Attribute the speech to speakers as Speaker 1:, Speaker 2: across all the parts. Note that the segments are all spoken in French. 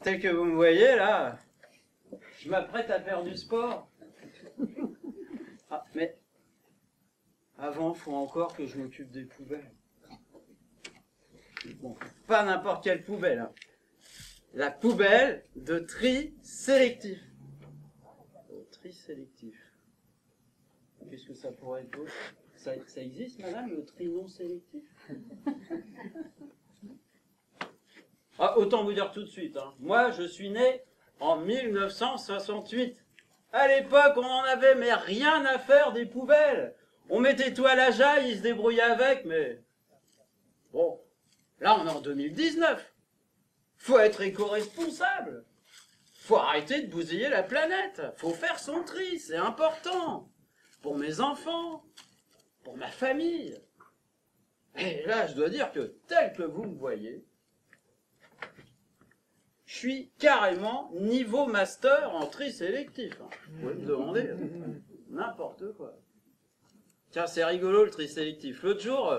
Speaker 1: tel que vous me voyez là, je m'apprête à faire du sport. Ah, mais avant, il faut encore que je m'occupe des poubelles. Bon, pas n'importe quelle poubelle. Hein. La poubelle de tri sélectif. Tri sélectif. Qu'est-ce que ça pourrait être d'autre ? Ça existe, madame, le tri non sélectif ? Ah, autant vous dire tout de suite, hein. Moi, je suis né en 1968. À l'époque, on en avait mais rien à faire des poubelles. On mettait tout à la jaille, ils se débrouillaient avec, mais... Bon, là, on est en 2019. Faut être éco-responsable. Faut arrêter de bousiller la planète. Faut faire son tri, c'est important. Pour mes enfants, pour ma famille. Et là, je dois dire que, tel que vous me voyez, je suis carrément niveau master en tri sélectif. Hein. Vous pouvez me demander n'importe quoi. Tiens, c'est rigolo le tri sélectif. L'autre jour,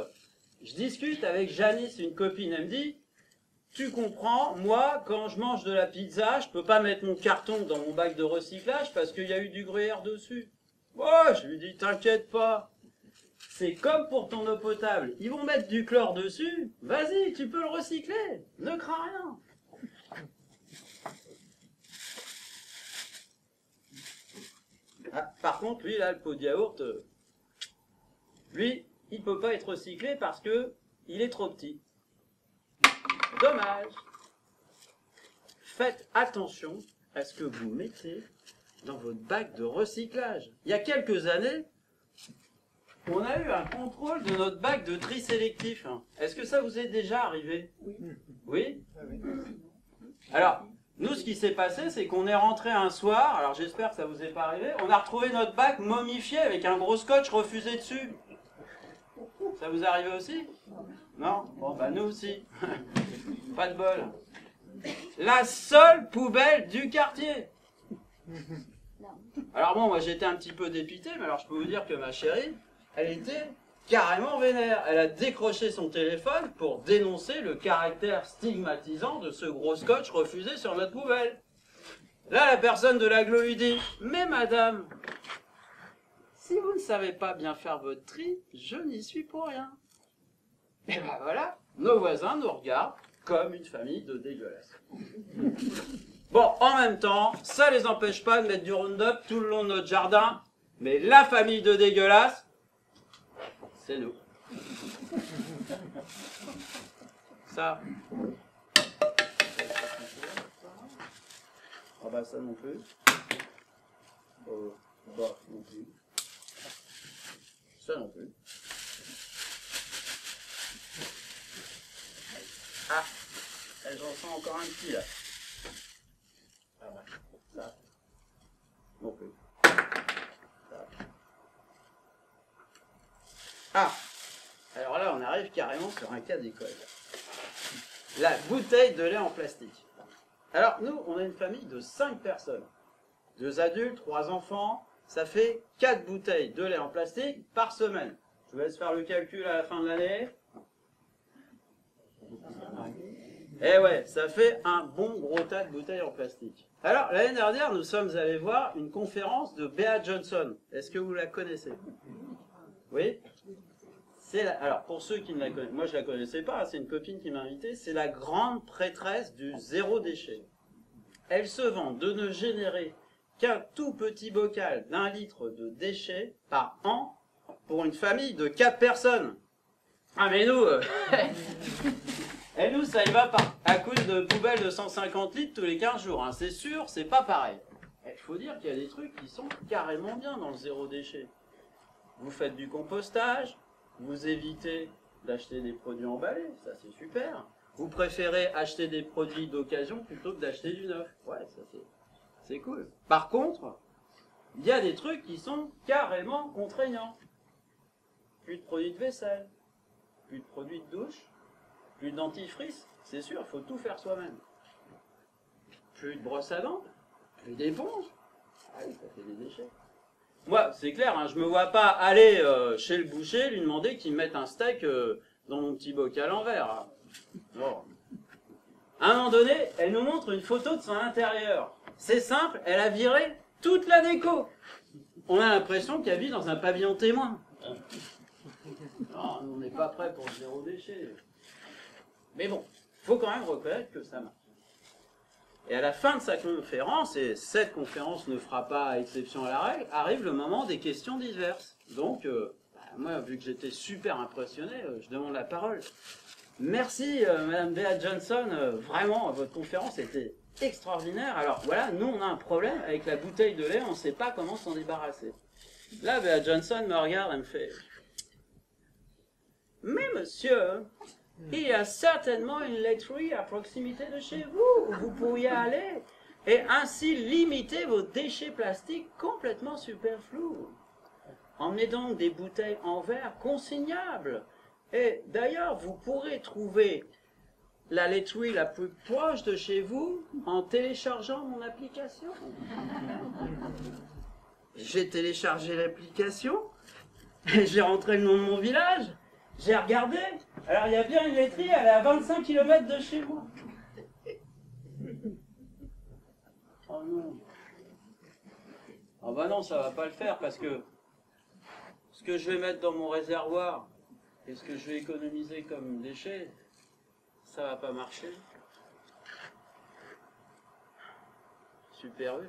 Speaker 1: je discute avec Janice, une copine, elle me dit « Tu comprends, moi, quand je mange de la pizza, je peux pas mettre mon carton dans mon bac de recyclage parce qu'il y a eu du gruyère dessus. » Oh, je lui dis « T'inquiète pas, c'est comme pour ton eau potable. Ils vont mettre du chlore dessus, vas-y, tu peux le recycler, ne crains rien. » Ah, par contre, lui, là, le pot de yaourt, lui, il peut pas être recyclé parce que il est trop petit. Dommage. Faites attention à ce que vous mettez dans votre bac de recyclage. Il y a quelques années, on a eu un contrôle de notre bac de tri sélectif. Est-ce que ça vous est déjà arrivé? Oui. Oui? Alors, nous, ce qui s'est passé, c'est qu'on est rentré un soir, alors j'espère que ça vous est pas arrivé, on a retrouvé notre bac momifié avec un gros scotch refusé dessus. Ça vous arrive aussi? Non? Bon, bah nous aussi. Pas de bol. La seule poubelle du quartier. Alors bon, moi j'étais un petit peu dépité, mais alors je peux vous dire que ma chérie, elle était carrément vénère. Elle a décroché son téléphone pour dénoncer le caractère stigmatisant de ce gros scotch refusé sur notre poubelle. Là, la personne de l'agglo lui dit « Mais madame, si vous ne savez pas bien faire votre tri, je n'y suis pour rien. » Et ben voilà, nos voisins nous regardent comme une famille de dégueulasses. Bon, en même temps, ça les empêche pas de mettre du Roundup tout le long de notre jardin, mais la famille de dégueulasses, c'est nous. Ça. Ah bah ça non plus. Bah non plus. Ça non plus. Ah, j'en sens encore un petit là. Ah bah, ça. Non plus. Ça. Ah, alors là on arrive carrément sur un cas d'école. La bouteille de lait en plastique. Alors nous, on a une famille de 5 personnes. 2 adultes, 3 enfants, ça fait 4 bouteilles de lait en plastique par semaine. Je vous laisse faire le calcul à la fin de l'année. Eh ouais, ça fait un bon gros tas de bouteilles en plastique. Alors, l'année dernière, nous sommes allés voir une conférence de Bea Johnson. Est-ce que vous la connaissez? Oui? Alors, pour ceux qui ne la connaissent, moi je la connaissais pas, c'est une copine qui m'a invité, c'est la grande prêtresse du zéro déchet. Elle se vante de ne générer qu'un tout petit bocal d'1 litre de déchets par an pour une famille de 4 personnes. Ah mais nous, et nous ça y va à cause de poubelles de 150 litres tous les 15 jours. Hein. C'est sûr, c'est pas pareil. Il faut dire qu'il y a des trucs qui sont carrément bien dans le zéro déchet. Vous faites du compostage, vous évitez d'acheter des produits emballés, ça c'est super. Vous préférez acheter des produits d'occasion plutôt que d'acheter du neuf. Ouais, ça c'est cool. Par contre, il y a des trucs qui sont carrément contraignants. Plus de produits de vaisselle, plus de produits de douche, plus de dentifrice, c'est sûr, il faut tout faire soi-même. Plus de brosse à dents, plus d'éponge. Ah oui, ça fait des déchets. Moi, c'est clair, hein, je me vois pas aller chez le boucher, lui demander qu'il me mette un steak dans mon petit bocal en verre. Hein. Bon. À un moment donné, elle nous montre une photo de son intérieur. C'est simple, elle a viré toute la déco. On a l'impression qu'elle vit dans un pavillon témoin. Non, on n'est pas prêt pour le zéro déchet. Mais bon, il faut quand même reconnaître que ça marche. Et à la fin de sa conférence, et cette conférence ne fera pas exception à la règle, arrive le moment des questions diverses. Donc, moi, vu que j'étais super impressionné, je demande la parole. Merci, Madame Bea Johnson, vraiment, votre conférence était extraordinaire. Alors voilà, nous, on a un problème avec la bouteille de lait, on ne sait pas comment s'en débarrasser. Là, Bea Johnson me regarde, elle me fait... Mais monsieur, il y a certainement une laiterie à proximité de chez vous, où vous pourriez aller, et ainsi limiter vos déchets plastiques complètement superflus. Emmenez donc des bouteilles en verre consignables. Et d'ailleurs, vous pourrez trouver la laiterie la plus proche de chez vous en téléchargeant mon application. J'ai téléchargé l'application, et j'ai rentré le nom de mon village, j'ai regardé, alors il y a bien une laiterie, elle est à 25 km de chez moi. Oh non. Oh bah non, ça va pas le faire parce que ce que je vais mettre dans mon réservoir et ce que je vais économiser comme déchets, ça va pas marcher. Super U.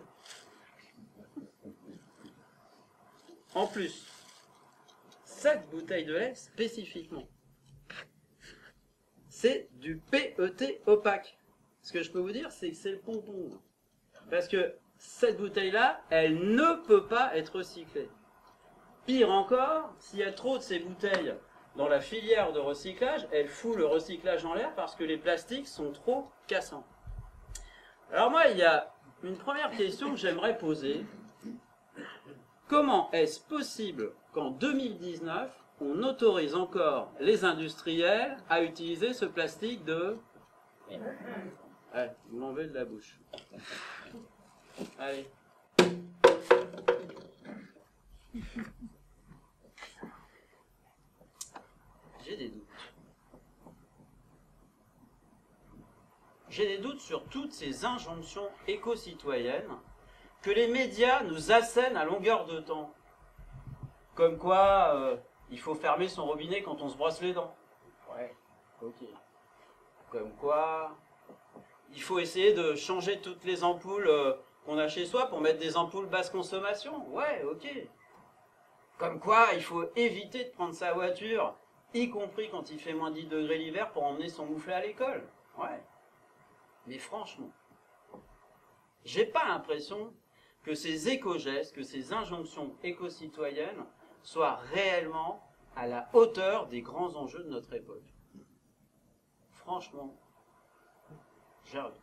Speaker 1: En plus, cette bouteille de lait spécifiquement, c'est du PET opaque. Ce que je peux vous dire, c'est que c'est le pompon. Parce que cette bouteille-là, elle ne peut pas être recyclée. Pire encore, s'il y a trop de ces bouteilles dans la filière de recyclage, elle fout le recyclage en l'air parce que les plastiques sont trop cassants. Alors moi, il y a une première question que j'aimerais poser. Comment est-ce possible qu'en 2019, on autorise encore les industriels à utiliser ce plastique de... Allez, vous m'enlevez de la bouche. Allez. J'ai des doutes. J'ai des doutes sur toutes ces injonctions éco-citoyennes que les médias nous assènent à longueur de temps. Comme quoi, il faut fermer son robinet quand on se brosse les dents. Ouais, ok. Comme quoi, il faut essayer de changer toutes les ampoules qu'on a chez soi pour mettre des ampoules basse consommation. Ouais, ok. Comme quoi, il faut éviter de prendre sa voiture, y compris quand il fait moins 10 degrés l'hiver, pour emmener son mouflet à l'école. Ouais. Mais franchement, j'ai pas l'impression que ces éco-gestes, que ces injonctions éco-citoyennes soient réellement à la hauteur des grands enjeux de notre époque. Franchement, j'ai un doute.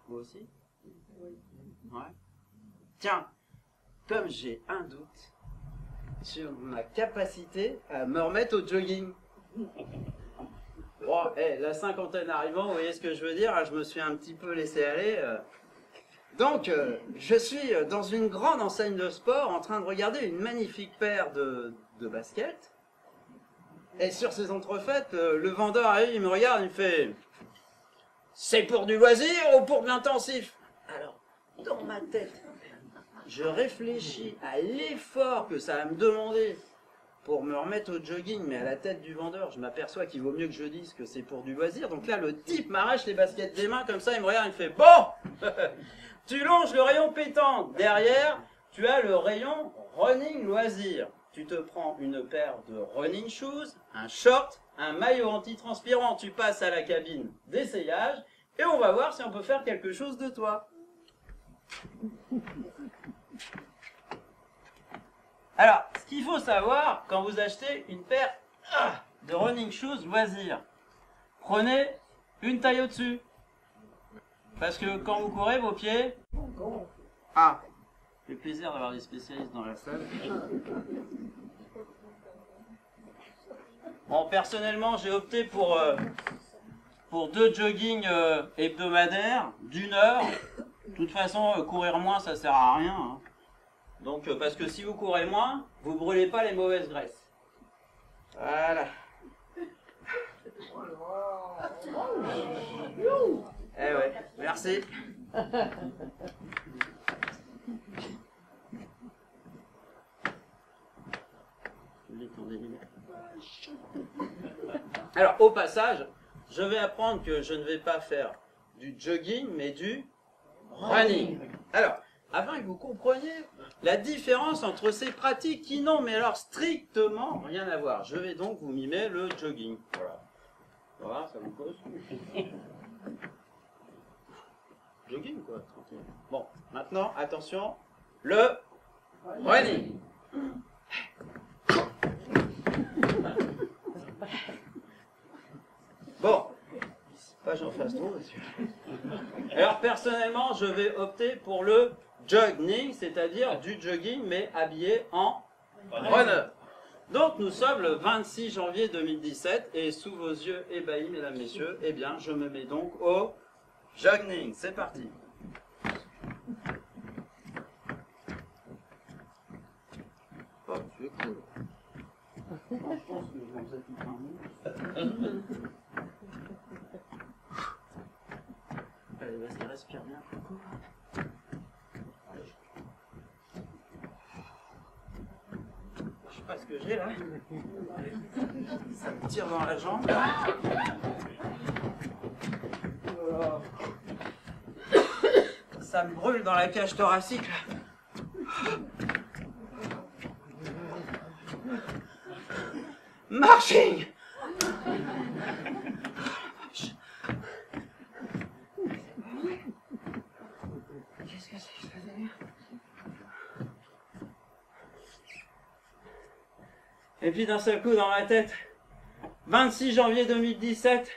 Speaker 1: Vous aussi? Ouais. Tiens, comme j'ai un doute sur ma capacité à me remettre au jogging. Bon, la cinquantaine arrivant, vous voyez ce que je veux dire, je me suis un petit peu laissé aller. Donc, je suis dans une grande enseigne de sport en train de regarder une magnifique paire de baskets. Et sur ces entrefaites, le vendeur arrive, il me regarde, il me fait « C'est pour du loisir ou pour de l'intensif ?» Alors, dans ma tête, je réfléchis à l'effort que ça va me demander pour me remettre au jogging, mais à la tête du vendeur, je m'aperçois qu'il vaut mieux que je dise que c'est pour du loisir. Donc là, le type m'arrache les baskets des mains, comme ça, il me regarde, il me fait « Bon, tu longes le rayon pétanque. Derrière, tu as le rayon running loisir. Tu te prends une paire de running shoes, un short, un maillot antitranspirant. Tu passes à la cabine d'essayage et on va voir si on peut faire quelque chose de toi. » Alors, ce qu'il faut savoir quand vous achetez une paire de running shoes loisir, prenez une taille au-dessus. Parce que quand vous courez, vos pieds... Ah, ça fait plaisir d'avoir des spécialistes dans la salle. Bon, personnellement, j'ai opté pour 2 joggings hebdomadaires d'1 heure. De toute façon, courir moins, ça sert à rien. Hein. Donc, parce que si vous courez moins, vous brûlez pas les mauvaises graisses. Voilà. Eh ouais, merci. Alors, au passage, je vais apprendre que je ne vais pas faire du jogging, mais du running. Alors, afin que vous compreniez la différence entre ces pratiques qui n'ont, mais alors strictement rien à voir. Je vais donc vous mimer le jogging. Voilà. Voilà, ça vous cause. Jogging, quoi, tranquille. Bon, maintenant, attention, le running. Bon, pas j'en fasse trop, monsieur. Alors, personnellement, je vais opter pour le jogging, c'est-à-dire du jogging, mais habillé en runner. Donc, nous sommes le 26 janvier 2017, et sous vos yeux ébahis, mesdames, messieurs, eh bien, je me mets donc au jogging. C'est parti. Oh, tu es cool. Je pense que vous êtes un mot. Allez, vas-y, respire bien. Je sais pas ce que j'ai là. Ça me tire dans la jambe. Voilà. Ça me brûle dans la cage thoracique là. Marching. Qu'est-ce que c'est que ce délire? Et puis d'un seul coup dans ma tête, 26 janvier 2017,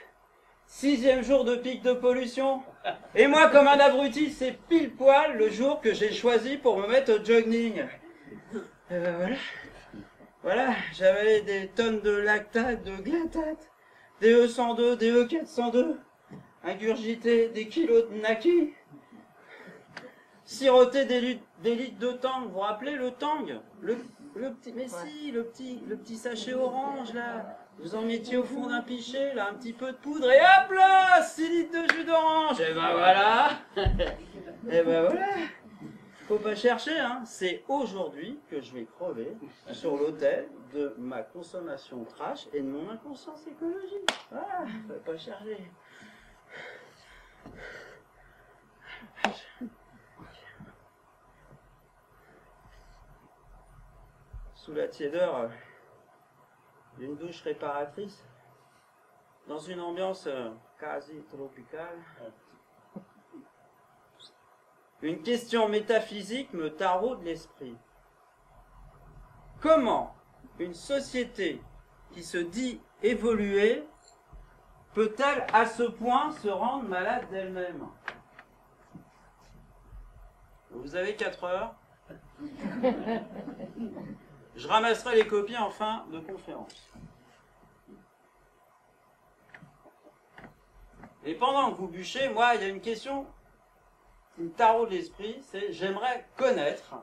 Speaker 1: 6e jour de pic de pollution, et moi comme un abruti, c'est pile poil le jour que j'ai choisi pour me mettre au jogging. Et ben voilà. Voilà, j'avalais des tonnes de lactate, de glutate, des E102, des E402, ingurgité des kilos de naki, siroter des litres de tang. Vous vous rappelez le tang, le petit, mais si, le petit sachet orange là, vous en mettiez au fond d'un pichet, là, un petit peu de poudre, et hop là, 6 litres de jus d'orange. Et ben voilà. Et ben voilà. Faut pas chercher, hein. C'est aujourd'hui que je vais crever sur l'autel de ma consommation trash et de mon inconscience écologique. Voilà, faut pas chercher. Sous la tiédeur d'une douche réparatrice, dans une ambiance quasi tropicale, une question métaphysique me taraude l'esprit. Comment une société qui se dit évoluée peut-elle à ce point se rendre malade d'elle-même? Vous avez 4 heures. Je ramasserai les copies en fin de conférence. Et pendant que vous bûchez, moi, il y a une question qui me taraude l'esprit, c'est j'aimerais connaître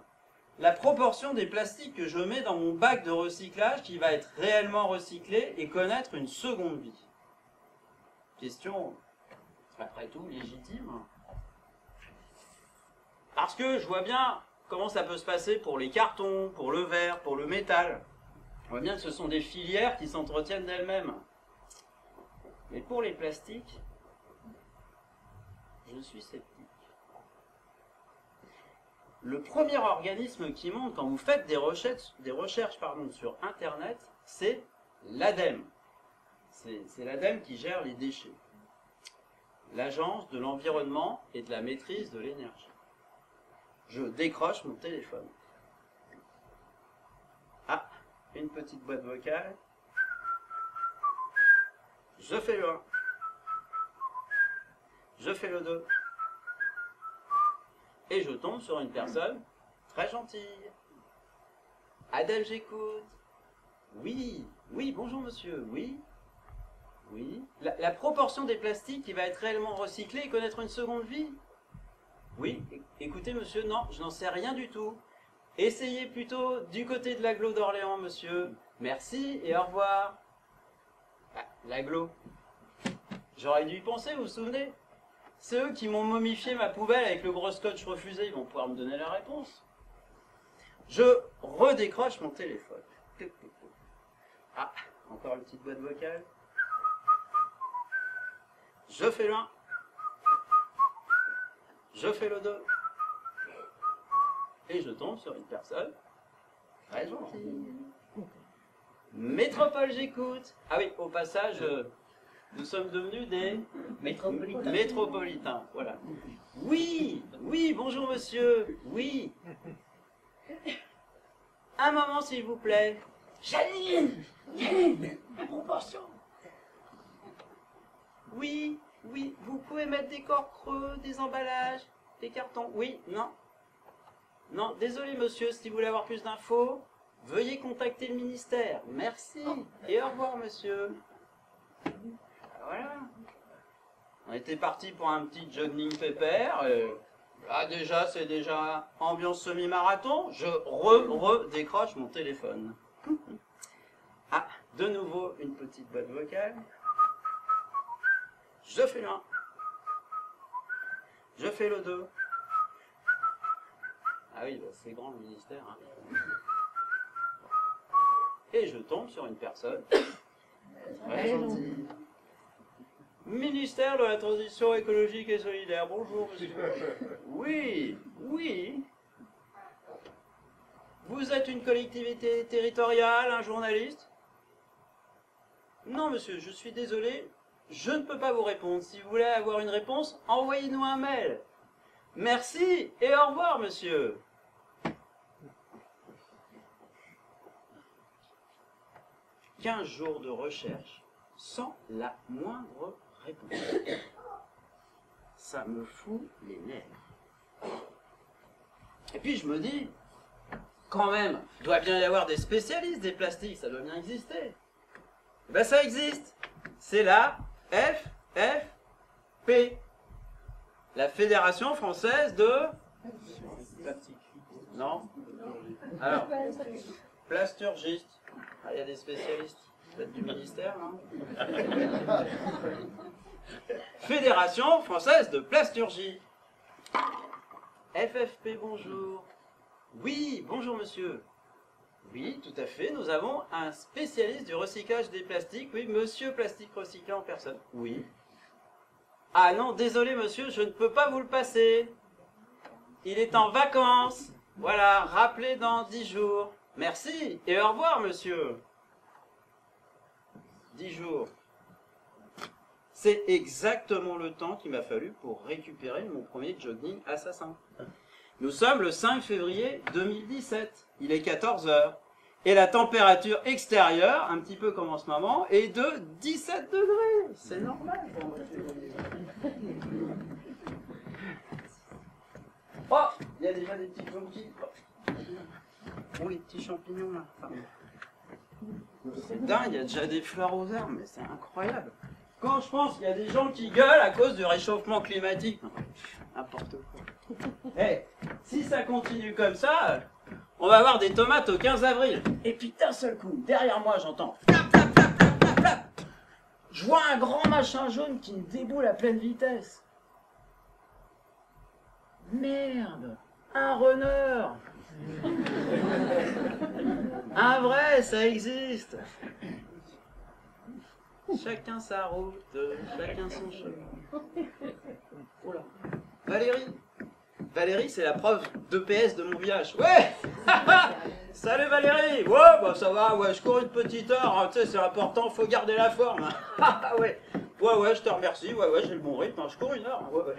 Speaker 1: la proportion des plastiques que je mets dans mon bac de recyclage qui va être réellement recyclé et connaître une seconde vie. Question, après tout, légitime. Parce que je vois bien comment ça peut se passer pour les cartons, pour le verre, pour le métal. On voit bien que ce sont des filières qui s'entretiennent d'elles-mêmes. Mais pour les plastiques, je suis sceptique. Le premier organisme qui monte quand vous faites des recherches sur Internet, c'est l'ADEME. C'est l'ADEME qui gère les déchets. L'Agence de l'environnement et de la maîtrise de l'énergie. Je décroche mon téléphone. Ah, une petite boîte vocale. Je fais le 1. Je fais le 2. Et je tombe sur une personne très gentille. Adèle, j'écoute. Oui, bonjour monsieur, oui. La proportion des plastiques qui va être réellement recyclée et connaître une seconde vie? Oui, écoutez monsieur, non, je n'en sais rien du tout. Essayez plutôt du côté de l'agglo d'Orléans, monsieur. Merci et au revoir. Ah, l'agglo. J'aurais dû y penser, vous vous souvenez? C'est eux qui m'ont momifié ma poubelle avec le gros scotch refusé, ils vont pouvoir me donner la réponse. Je redécroche mon téléphone. Ah, encore une petite boîte vocale. Je fais l'un. Je fais le 2. Et je tombe sur une personne très gentille. Métropole, j'écoute. Ah oui, au passage, nous sommes devenus des métropolitains. Voilà. Oui, oui, bonjour monsieur. Oui. Un moment, s'il vous plaît.
Speaker 2: Janine, la proportion.
Speaker 1: Oui, oui, vous pouvez mettre des corps creux, des emballages, des cartons. Oui, non. Non, désolé monsieur, si vous voulez avoir plus d'infos, veuillez contacter le ministère. Merci. Et au revoir monsieur. Voilà. On était parti pour un petit jogging pépère. Là déjà, c'est déjà ambiance semi-marathon. Je redécroche mon téléphone. Ah, de nouveau une petite boîte vocale. Je fais l'un. Je fais le 2. Ah oui, bah c'est grand le ministère. Hein. Et je tombe sur une personne. Très gentille. Ministère de la Transition écologique et solidaire. Bonjour, monsieur. Oui, oui. Vous êtes une collectivité territoriale, un journaliste? Non, monsieur, je suis désolé. Je ne peux pas vous répondre. Si vous voulez avoir une réponse, envoyez-nous un mail. Merci et au revoir, monsieur. « 15 jours de recherche sans la moindre réponse. Ça me fout les nerfs. Et puis je me dis, quand même, il doit bien y avoir des spécialistes des plastiques, ça doit bien exister. Et ben ça existe. C'est la FFP, la Fédération française de... Non? Alors, plasturgiste. Ah, il y a des spécialistes, peut-être du ministère, non? Fédération française de plasturgie. FFP, bonjour. Oui, bonjour monsieur. Oui, tout à fait, nous avons un spécialiste du recyclage des plastiques. Oui, monsieur plastique recyclé en personne. Oui. Ah non, désolé monsieur, je ne peux pas vous le passer. Il est en vacances. Voilà, rappelez dans 10 jours. Merci, et au revoir, monsieur. 10 jours. C'est exactement le temps qu'il m'a fallu pour récupérer mon premier jogging assassin. Nous sommes le 5 février 2017. Il est 14 h. Et la température extérieure, un petit peu comme en ce moment, est de 17 degrés. C'est normal. Oh, il y a déjà des petits jonquilles. Oh, les petits champignons là. Enfin, c'est dingue, il y a déjà des fleurs aux arbres, mais c'est incroyable. Quand je pense qu'il y a des gens qui gueulent à cause du réchauffement climatique, n'importe quoi. Hey, si ça continue comme ça, on va avoir des tomates au 15 avril. Et puis d'un seul coup, derrière moi, j'entends flap, flap, flap, flap, flap, flap. Je vois un grand machin jaune qui me déboule à pleine vitesse. Merde, un runner. Un vrai, ça existe. Chacun sa route, chacun son chemin. Oh là. Valérie. Valérie, c'est la prof d'EPS de mon village. Ouais. Salut Valérie. Ouais, bah ça va, ouais, je cours une petite heure, hein, tu sais, c'est important, faut garder la forme. Ouais. Ouais, je te remercie, ouais, j'ai le bon rythme, hein, je cours 1 heure. Ouais.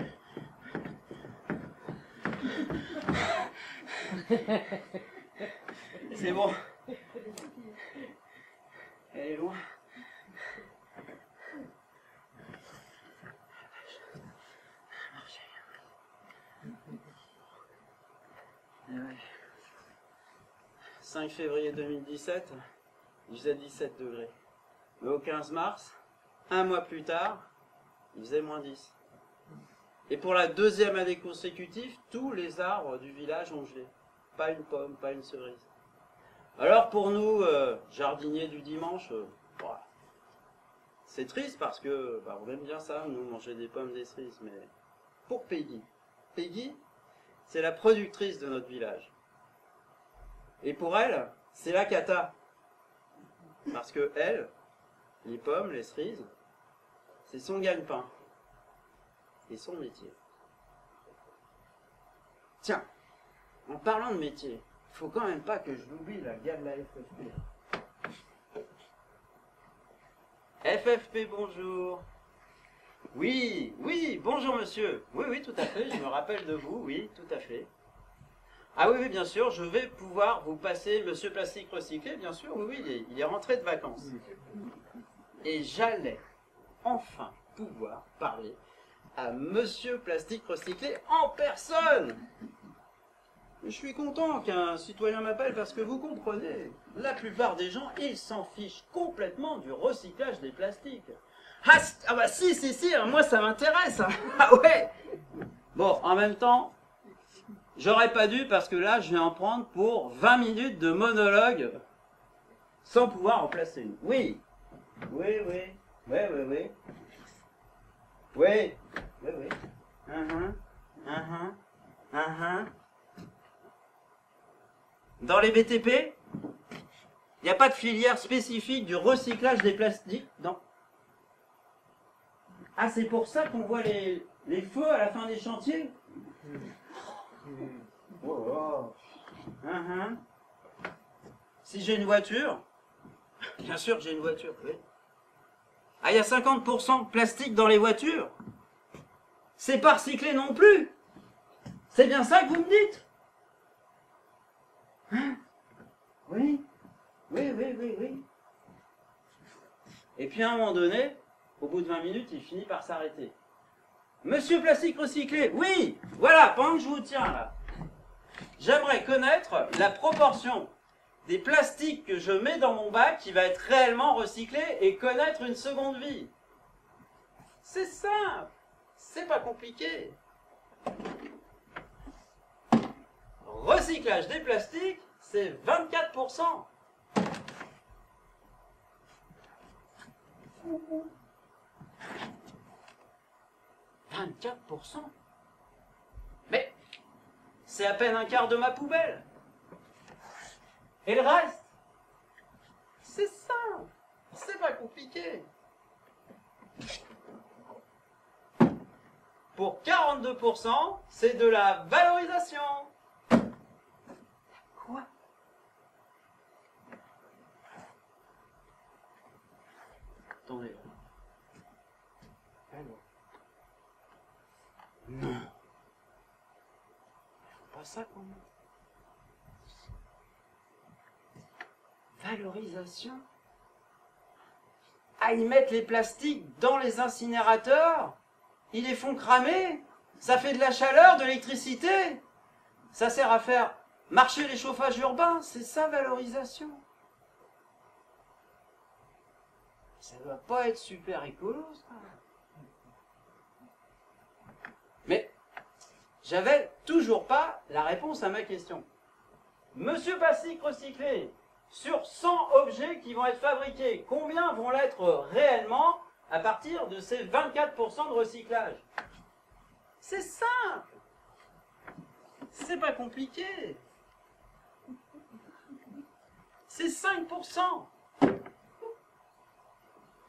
Speaker 1: C'est bon. Elle est loin. Ouais. 5 février 2017, il faisait 17 degrés. Mais au 15 mars, un mois plus tard, il faisait -10. Et pour la 2e année consécutive, tous les arbres du village ont gelé. Pas une pomme, pas une cerise. Alors pour nous, jardiniers du dimanche, c'est triste parce que bah, on aime bien ça, nous manger des pommes, des cerises, mais pour Peggy, Peggy, c'est la productrice de notre village. Et pour elle, c'est la cata. Parce que elle, les pommes, les cerises, c'est son gagne-pain. Et son métier. Tiens, en parlant de métier, il faut quand même pas que je l'oublie, la gars de la FFP. FFP, bonjour. Oui, oui, bonjour monsieur. Oui, oui, tout à fait, je me rappelle de vous, oui, tout à fait. Ah oui, oui, bien sûr, je vais pouvoir vous passer Monsieur Plastique Recyclé, bien sûr, oui, oui, il est rentré de vacances. Et j'allais enfin pouvoir parler à Monsieur Plastique Recyclé en personne. Je suis content qu'un citoyen m'appelle parce que vous comprenez, la plupart des gens, ils s'en fichent complètement du recyclage des plastiques. Ah bah si, moi ça m'intéresse. Ah ouais. Bon, en même temps, j'aurais pas dû parce que là, je vais en prendre pour 20 minutes de monologue sans pouvoir en placer une. Oui, oui, oui, oui, oui, oui. Oui, oui, oui. Dans les BTP, il n'y a pas de filière spécifique du recyclage des plastiques. Non. Ah, c'est pour ça qu'on voit les feux à la fin des chantiers. Oh, oh. Si j'ai une voiture, bien sûr que j'ai une voiture, oui. Ah, il y a 50% de plastique dans les voitures. C'est pas recyclé non plus. C'est bien ça que vous me dites? Hein? Oui, oui, oui, oui, oui. Et puis à un moment donné, au bout de 20 minutes, il finit par s'arrêter. Monsieur Plastique Recyclé, oui, voilà, pendant que je vous tiens là, j'aimerais connaître la proportion des plastiques que je mets dans mon bac qui va être réellement recyclé et connaître une seconde vie. C'est simple, c'est pas compliqué. Recyclage des plastiques, c'est 24%. Ouh. 24%. Mais c'est à peine un quart de ma poubelle. Et le reste, c'est simple, c'est pas compliqué. Pour 42%, c'est de la valorisation. Quoi? Attendez. Alors. Non. Pas ça quand même. Valorisation? Ah, ils mettent les plastiques dans les incinérateurs? Ils les font cramer? Ça fait de la chaleur, de l'électricité? Ça sert à faire marcher les chauffages urbains? C'est ça, valorisation? Ça doit pas être super écolo, ça. Mais j'avais toujours pas la réponse à ma question. Monsieur Plastique Recyclé, sur 100 objets qui vont être fabriqués, combien vont l'être réellement à partir de ces 24% de recyclage? C'est simple. C'est pas compliqué. C'est 5%.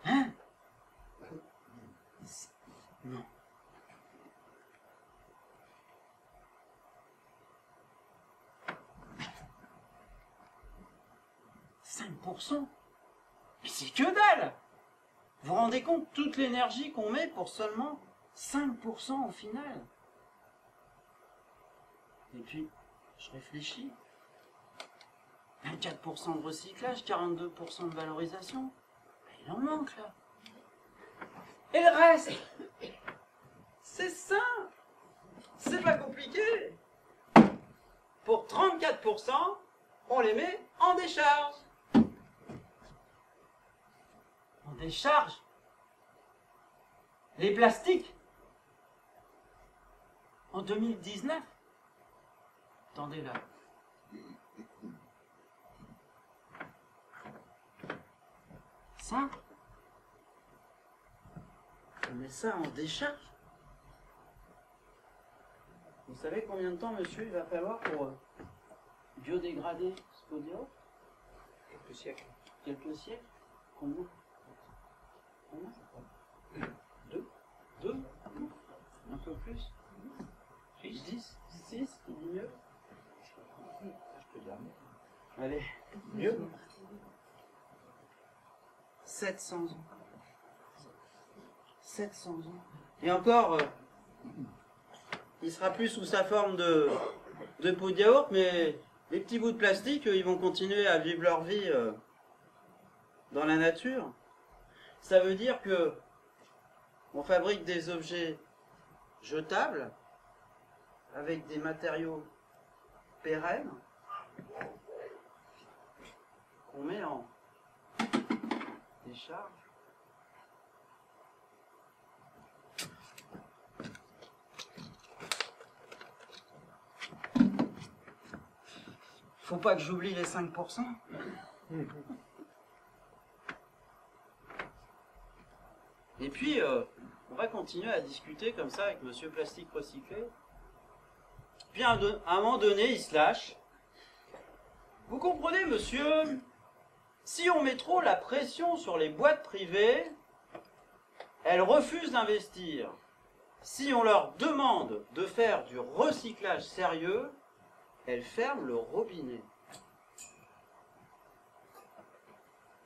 Speaker 1: Hein? Non. Mais c'est que dalle! Vous vous rendez compte toute l'énergie qu'on met pour seulement 5% au final? Et puis, je réfléchis. 24% de recyclage, 42% de valorisation. Il en manque là. Et le reste, c'est simple. C'est pas compliqué. Pour 34%, on les met en décharge. On décharge les plastiques en 2019. Attendez là. Ça, On met ça en décharge. Vous savez combien de temps, monsieur, il va falloir pour biodégrader ce podio?
Speaker 3: Quelques siècles.
Speaker 1: Quelques siècles? Combien? Combien? Deux? Un peu plus? 10? 6? Il dit mieux?
Speaker 3: Je peux dire mieux.
Speaker 1: Allez, mieux? 700 ans. 700 ans. Et encore, il sera plus sous sa forme de pot de yaourt, mais les petits bouts de plastique, ils vont continuer à vivre leur vie dans la nature. Ça veut dire que on fabrique des objets jetables avec des matériaux pérennes qu'on met en décharge. Faut pas que j'oublie les 5%. Et puis, on va continuer à discuter comme ça avec Monsieur Plastique Recyclé. Puis à un moment donné, il se lâche. Vous comprenez, monsieur, si on met trop la pression sur les boîtes privées, elles refusent d'investir. Si on leur demande de faire du recyclage sérieux, elles ferment le robinet.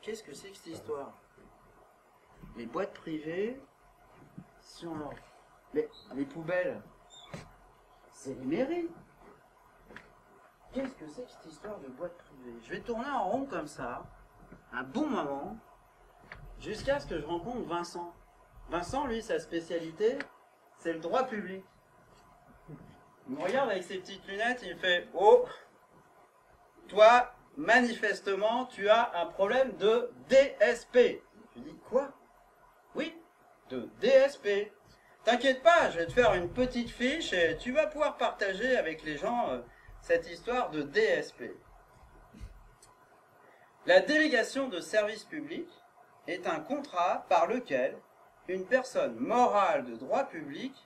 Speaker 1: Qu'est-ce que c'est que cette histoire? Les boîtes privées, si on leur... Mais les poubelles, c'est les mairies. Qu'est-ce que c'est que cette histoire de boîte privée? Je vais tourner en rond comme ça, un bon moment, jusqu'à ce que je rencontre Vincent. Vincent, lui, sa spécialité, c'est le droit public. Il me regarde avec ses petites lunettes, il me fait « Oh, toi, manifestement, tu as un problème de DSP. » Je lui dis « Quoi? » « Oui, de DSP. T'inquiète pas, je vais te faire une petite fiche et tu vas pouvoir partager avec les gens cette histoire de DSP. » La délégation de service public est un contrat par lequel une personne morale de droit public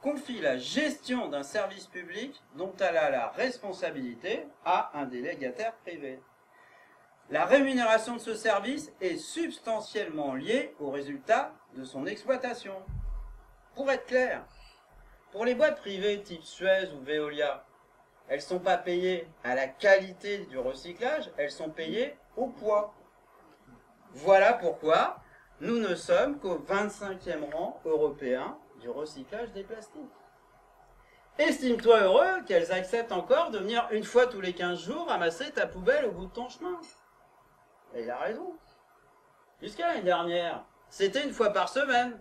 Speaker 1: confie la gestion d'un service public dont elle a la responsabilité à un délégataire privé. La rémunération de ce service est substantiellement liée au résultat de son exploitation. Pour être clair, pour les boîtes privées type Suez ou Veolia, elles ne sont pas payées à la qualité du recyclage, elles sont payées au poids. Voilà pourquoi nous ne sommes qu'au 25e rang européen du recyclage des plastiques. Estime-toi heureux qu'elles acceptent encore de venir une fois tous les 15 jours ramasser ta poubelle au bout de ton chemin. Et il a raison. Jusqu'à l'année dernière, c'était une fois par semaine.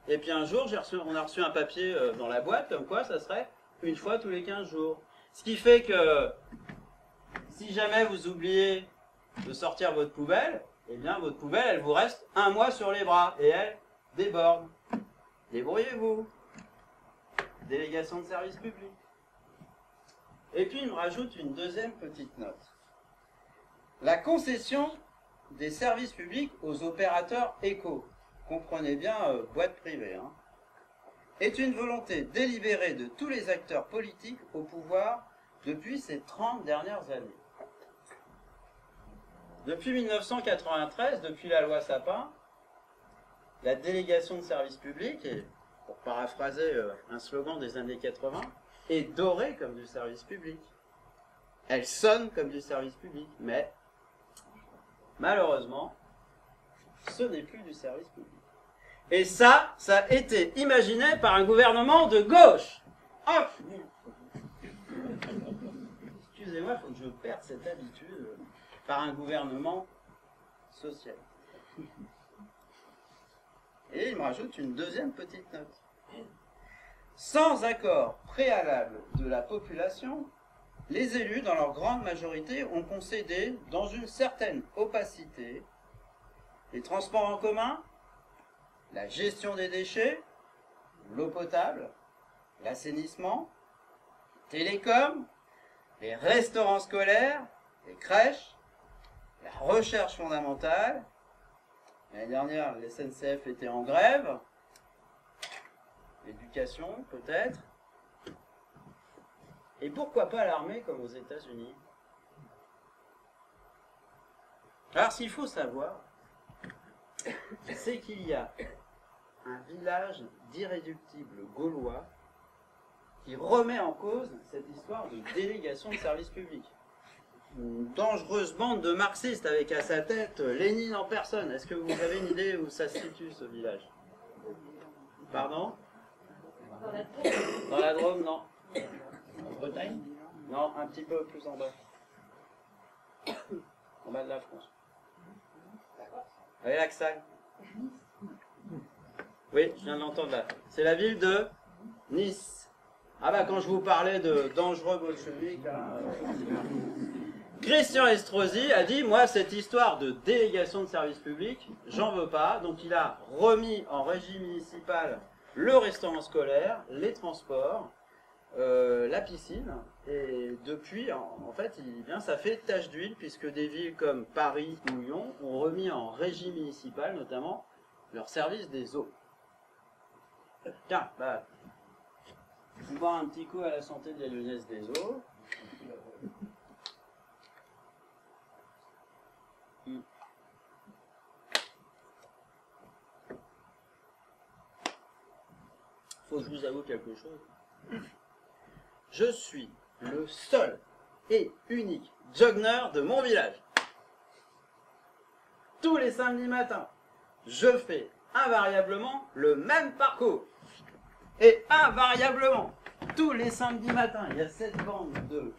Speaker 1: Et puis un jour, on a reçu un papier dans la boîte, comme quoi ça serait une fois tous les 15 jours. Ce qui fait que si jamais vous oubliez de sortir votre poubelle, eh bien votre poubelle, elle vous reste un mois sur les bras et elle déborde. Débrouillez-vous. Délégation de service public. Et puis il me rajoute une deuxième petite note. La concession des services publics aux opérateurs éco, comprenez bien boîte privée, est une volonté délibérée de tous les acteurs politiques au pouvoir depuis ces 30 dernières années. Depuis 1993, depuis la loi Sapin, la délégation de services publics, et pour paraphraser un slogan des années 80, est dorée comme du service public. Elle sonne comme du service public, mais malheureusement, ce n'est plus du service public. Et ça a été imaginé par un gouvernement de gauche. Hop! Excusez-moi, il faut que je perde cette habitude par un gouvernement social. Et il me rajoute une deuxième petite note. Sans accord préalable de la population, les élus, dans leur grande majorité, ont concédé, dans une certaine opacité, les transports en commun, la gestion des déchets, l'eau potable, l'assainissement, les télécoms, les restaurants scolaires, les crèches, la recherche fondamentale. L'année dernière, les SNCF étaient en grève. l'éducation, peut-être. Et pourquoi pas l'armée, comme aux États-Unis? Alors, ce qu'il faut savoir, c'est qu'il y a un village d'irréductibles gaulois qui remet en cause cette histoire de délégation de service public. Une dangereuse bande de marxistes avec à sa tête Lénine en personne. Est-ce que vous avez une idée où ça se situe, ce village? Pardon? Dans la Drôme, non.
Speaker 3: En Bretagne?
Speaker 1: Non, un petit peu plus en bas. En bas de la France. Avec l'Axal. Oui, je viens de l'entendre là. C'est la ville de Nice. Ah bah quand je vous parlais de dangereux bolcheviques, Christian Estrosi a dit, moi cette histoire de délégation de service public, j'en veux pas. Donc il a remis en régie municipale le restaurant scolaire, les transports, la piscine, et depuis, en fait, ça fait tache d'huile, puisque des villes comme Paris ou Lyon ont remis en régie municipale, notamment, leur service des eaux. Tiens, bah, on va boire un petit coup à la santé de la Lyonnaise des eaux. Faut que je vous avoue quelque chose. Je suis le seul et unique jogger de mon village. Tous les samedis matins, je fais invariablement le même parcours. Et invariablement, tous les samedis matins, il y a cette bande de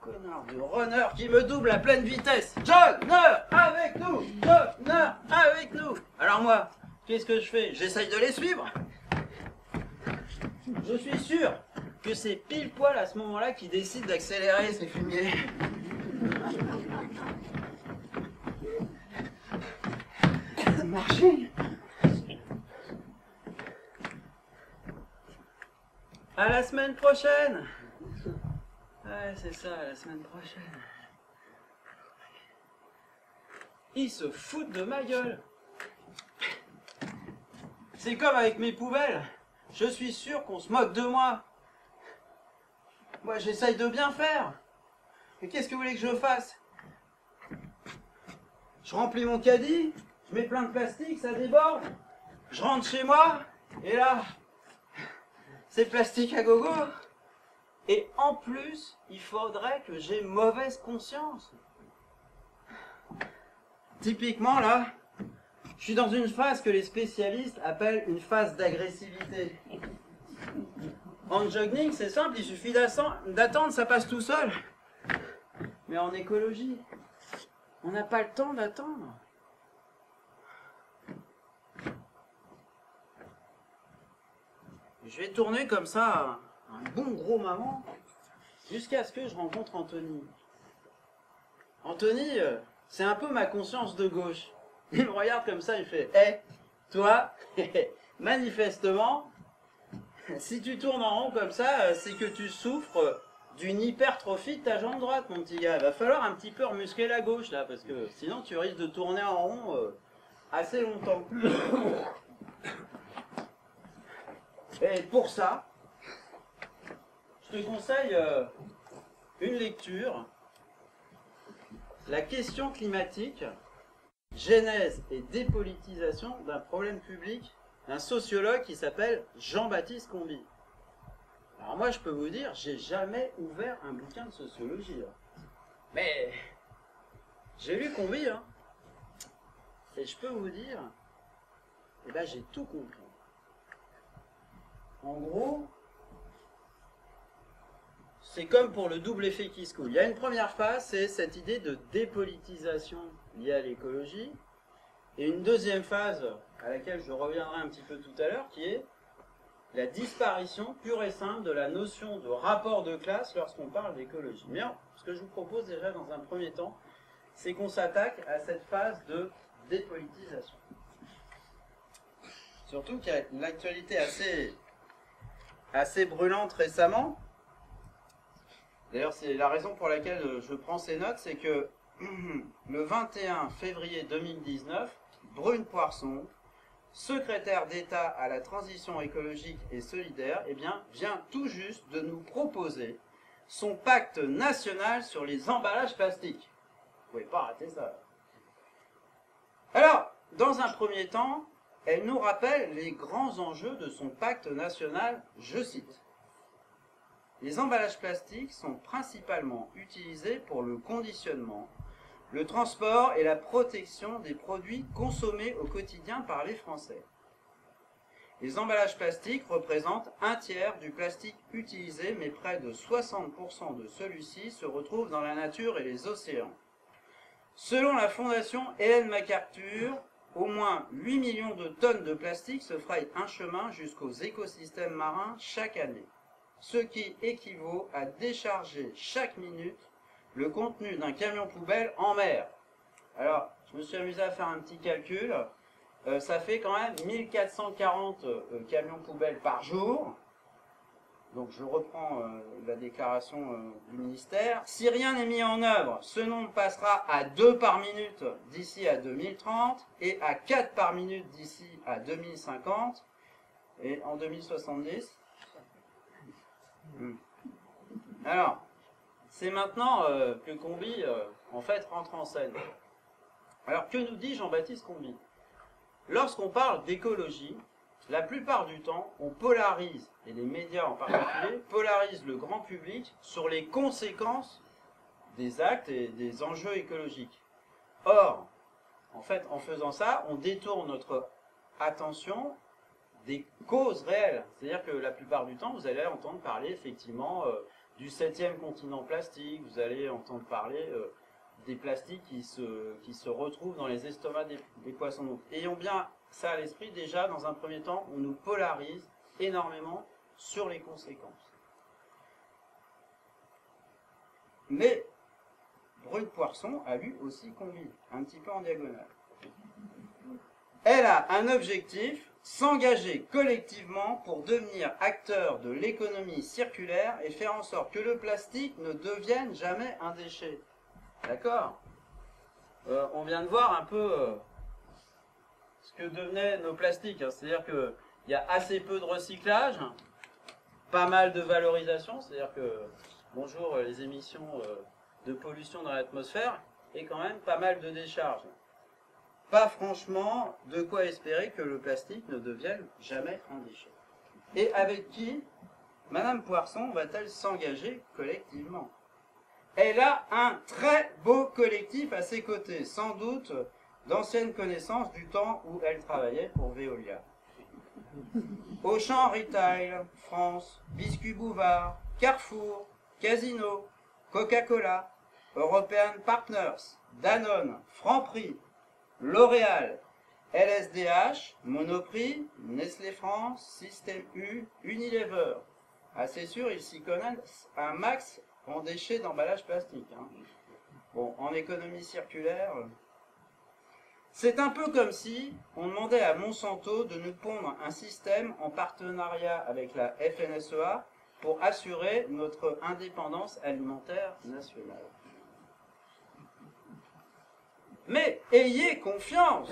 Speaker 1: connards de runners qui me doublent à pleine vitesse. Jogger avec nous! Jogger avec nous! Alors moi, qu'est-ce que je fais? J'essaye de les suivre. Je suis sûr que c'est pile poil à ce moment-là qu'ils décident d'accélérer ces fumiers. Marcher. À la semaine prochaine. Ouais, c'est ça, à la semaine prochaine. Ils se foutent de ma gueule. C'est comme avec mes poubelles. Je suis sûr qu'on se moque de moi. Moi, j'essaye de bien faire. Mais qu'est-ce que vous voulez que je fasse? Je remplis mon caddie, je mets plein de plastique, ça déborde. Je rentre chez moi, et là, c'est plastique à gogo. Et en plus, il faudrait que j'ai mauvaise conscience. Typiquement, là, je suis dans une phase que les spécialistes appellent une phase d'agressivité. En jogging, c'est simple, il suffit d'attendre, ça passe tout seul. Mais en écologie, on n'a pas le temps d'attendre. Je vais tourner comme ça, un bon gros maman, jusqu'à ce que je rencontre Anthony. Anthony, c'est un peu ma conscience de gauche. Il me regarde comme ça, il fait « Hé, toi, manifestement, si tu tournes en rond comme ça, c'est que tu souffres d'une hypertrophie de ta jambe droite, mon petit gars. Il va falloir un petit peu remuscler la gauche, là, parce que sinon tu risques de tourner en rond assez longtemps. » Et pour ça, je te conseille une lecture, La question climatique, genèse et dépolitisation d'un problème public, d'un sociologue qui s'appelle Jean-Baptiste Comby. Alors moi, je peux vous dire, j'ai jamais ouvert un bouquin de sociologie. Mais j'ai lu Comby, hein. Et je peux vous dire, eh ben, j'ai tout compris. En gros, c'est comme pour le double effet qui se coule. Il y a une première phase, c'est cette idée de dépolitisation liée à l'écologie. Et une deuxième phase, à laquelle je reviendrai un petit peu tout à l'heure, qui est la disparition pure et simple de la notion de rapport de classe lorsqu'on parle d'écologie. Mais ce que je vous propose déjà dans un premier temps, c'est qu'on s'attaque à cette phase de dépolitisation. Surtout qu'il y a une actualité assez brûlante récemment. D'ailleurs, c'est la raison pour laquelle je prends ces notes, c'est que le 21 février 2019, Brune Poirson secrétaire d'État à la transition écologique et solidaire, eh bien, vient tout juste de nous proposer son pacte national sur les emballages plastiques. Vous ne pouvez pas rater ça. Alors, dans un premier temps, elle nous rappelle les grands enjeux de son pacte national, je cite. Les emballages plastiques sont principalement utilisés pour le conditionnement, le transport et la protection des produits consommés au quotidien par les Français. Les emballages plastiques représentent un tiers du plastique utilisé, mais près de 60% de celui-ci se retrouve dans la nature et les océans. Selon la fondation Ellen MacArthur, au moins 8 millions de tonnes de plastique se frayent un chemin jusqu'aux écosystèmes marins chaque année, ce qui équivaut à décharger chaque minute le contenu d'un camion poubelle en mer. Alors, je me suis amusé à faire un petit calcul. Ça fait quand même 1440 camions poubelles par jour. Donc je reprends la déclaration du ministère. Si rien n'est mis en œuvre, ce nombre passera à 2 par minute d'ici à 2030 et à 4 par minute d'ici à 2050 et en 2070. Alors, c'est maintenant que Combi, en fait, rentre en scène. Alors, que nous dit Jean-Baptiste Combi? Lorsqu'on parle d'écologie, la plupart du temps, on polarise, et les médias en particulier, polarisent le grand public sur les conséquences des actes et des enjeux écologiques. Or, en fait, en faisant ça, on détourne notre attention des causes réelles. C'est-à-dire que la plupart du temps, vous allez entendre parler effectivement du 7e continent plastique, vous allez entendre parler des plastiques qui se retrouvent dans les estomacs des poissons. Donc, ayons bien ça à l'esprit, déjà, dans un premier temps, on nous polarise énormément sur les conséquences. Mais Brune Poirson a lu aussi Combi, un petit peu en diagonale. Elle a un objectif, s'engager collectivement pour devenir acteur de l'économie circulaire et faire en sorte que le plastique ne devienne jamais un déchet. D'accord? On vient de voir un peu ce que devenaient nos plastiques. Hein. C'est-à-dire qu'il y a assez peu de recyclage, pas mal de valorisation, c'est-à-dire que, bonjour, les émissions de pollution dans l'atmosphère, et quand même pas mal de décharges. Pas franchement de quoi espérer que le plastique ne devienne jamais un déchet. Et avec qui Madame Poirson va-t-elle s'engager collectivement? Elle a un très beau collectif à ses côtés, sans doute d'anciennes connaissances du temps où elle travaillait pour Veolia. Auchan Retail, France, Biscuit Bouvard, Carrefour, Casino, Coca-Cola, European Partners, Danone, Franprix, L'Oréal, LSDH, Monoprix, Nestlé France, Système U, Unilever. Ah, c'est sûr, ils s'y connaissent un max en déchets d'emballage plastique. Hein. Bon, en économie circulaire, c'est un peu comme si on demandait à Monsanto de nous pondre un système en partenariat avec la FNSEA pour assurer notre indépendance alimentaire nationale. Mais ayez confiance,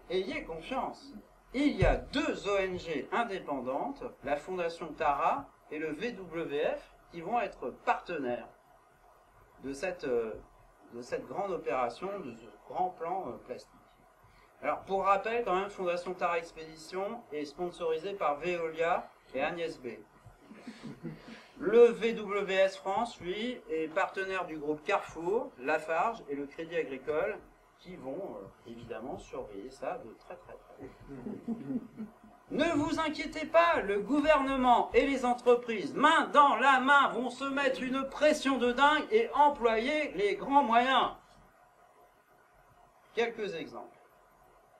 Speaker 1: ayez confiance. Il y a 2 ONG indépendantes, la Fondation Tara et le WWF, qui vont être partenaires de cette grande opération, de ce grand plan plastique. Alors, pour rappel, quand même, Fondation Tara Expédition est sponsorisée par Veolia et Agnès B. Le VWS France, lui, est partenaire du groupe Carrefour, Lafarge et le Crédit Agricole, qui vont évidemment surveiller ça de très très près. Ne vous inquiétez pas, le gouvernement et les entreprises, main dans la main, vont se mettre une pression de dingue et employer les grands moyens. Quelques exemples.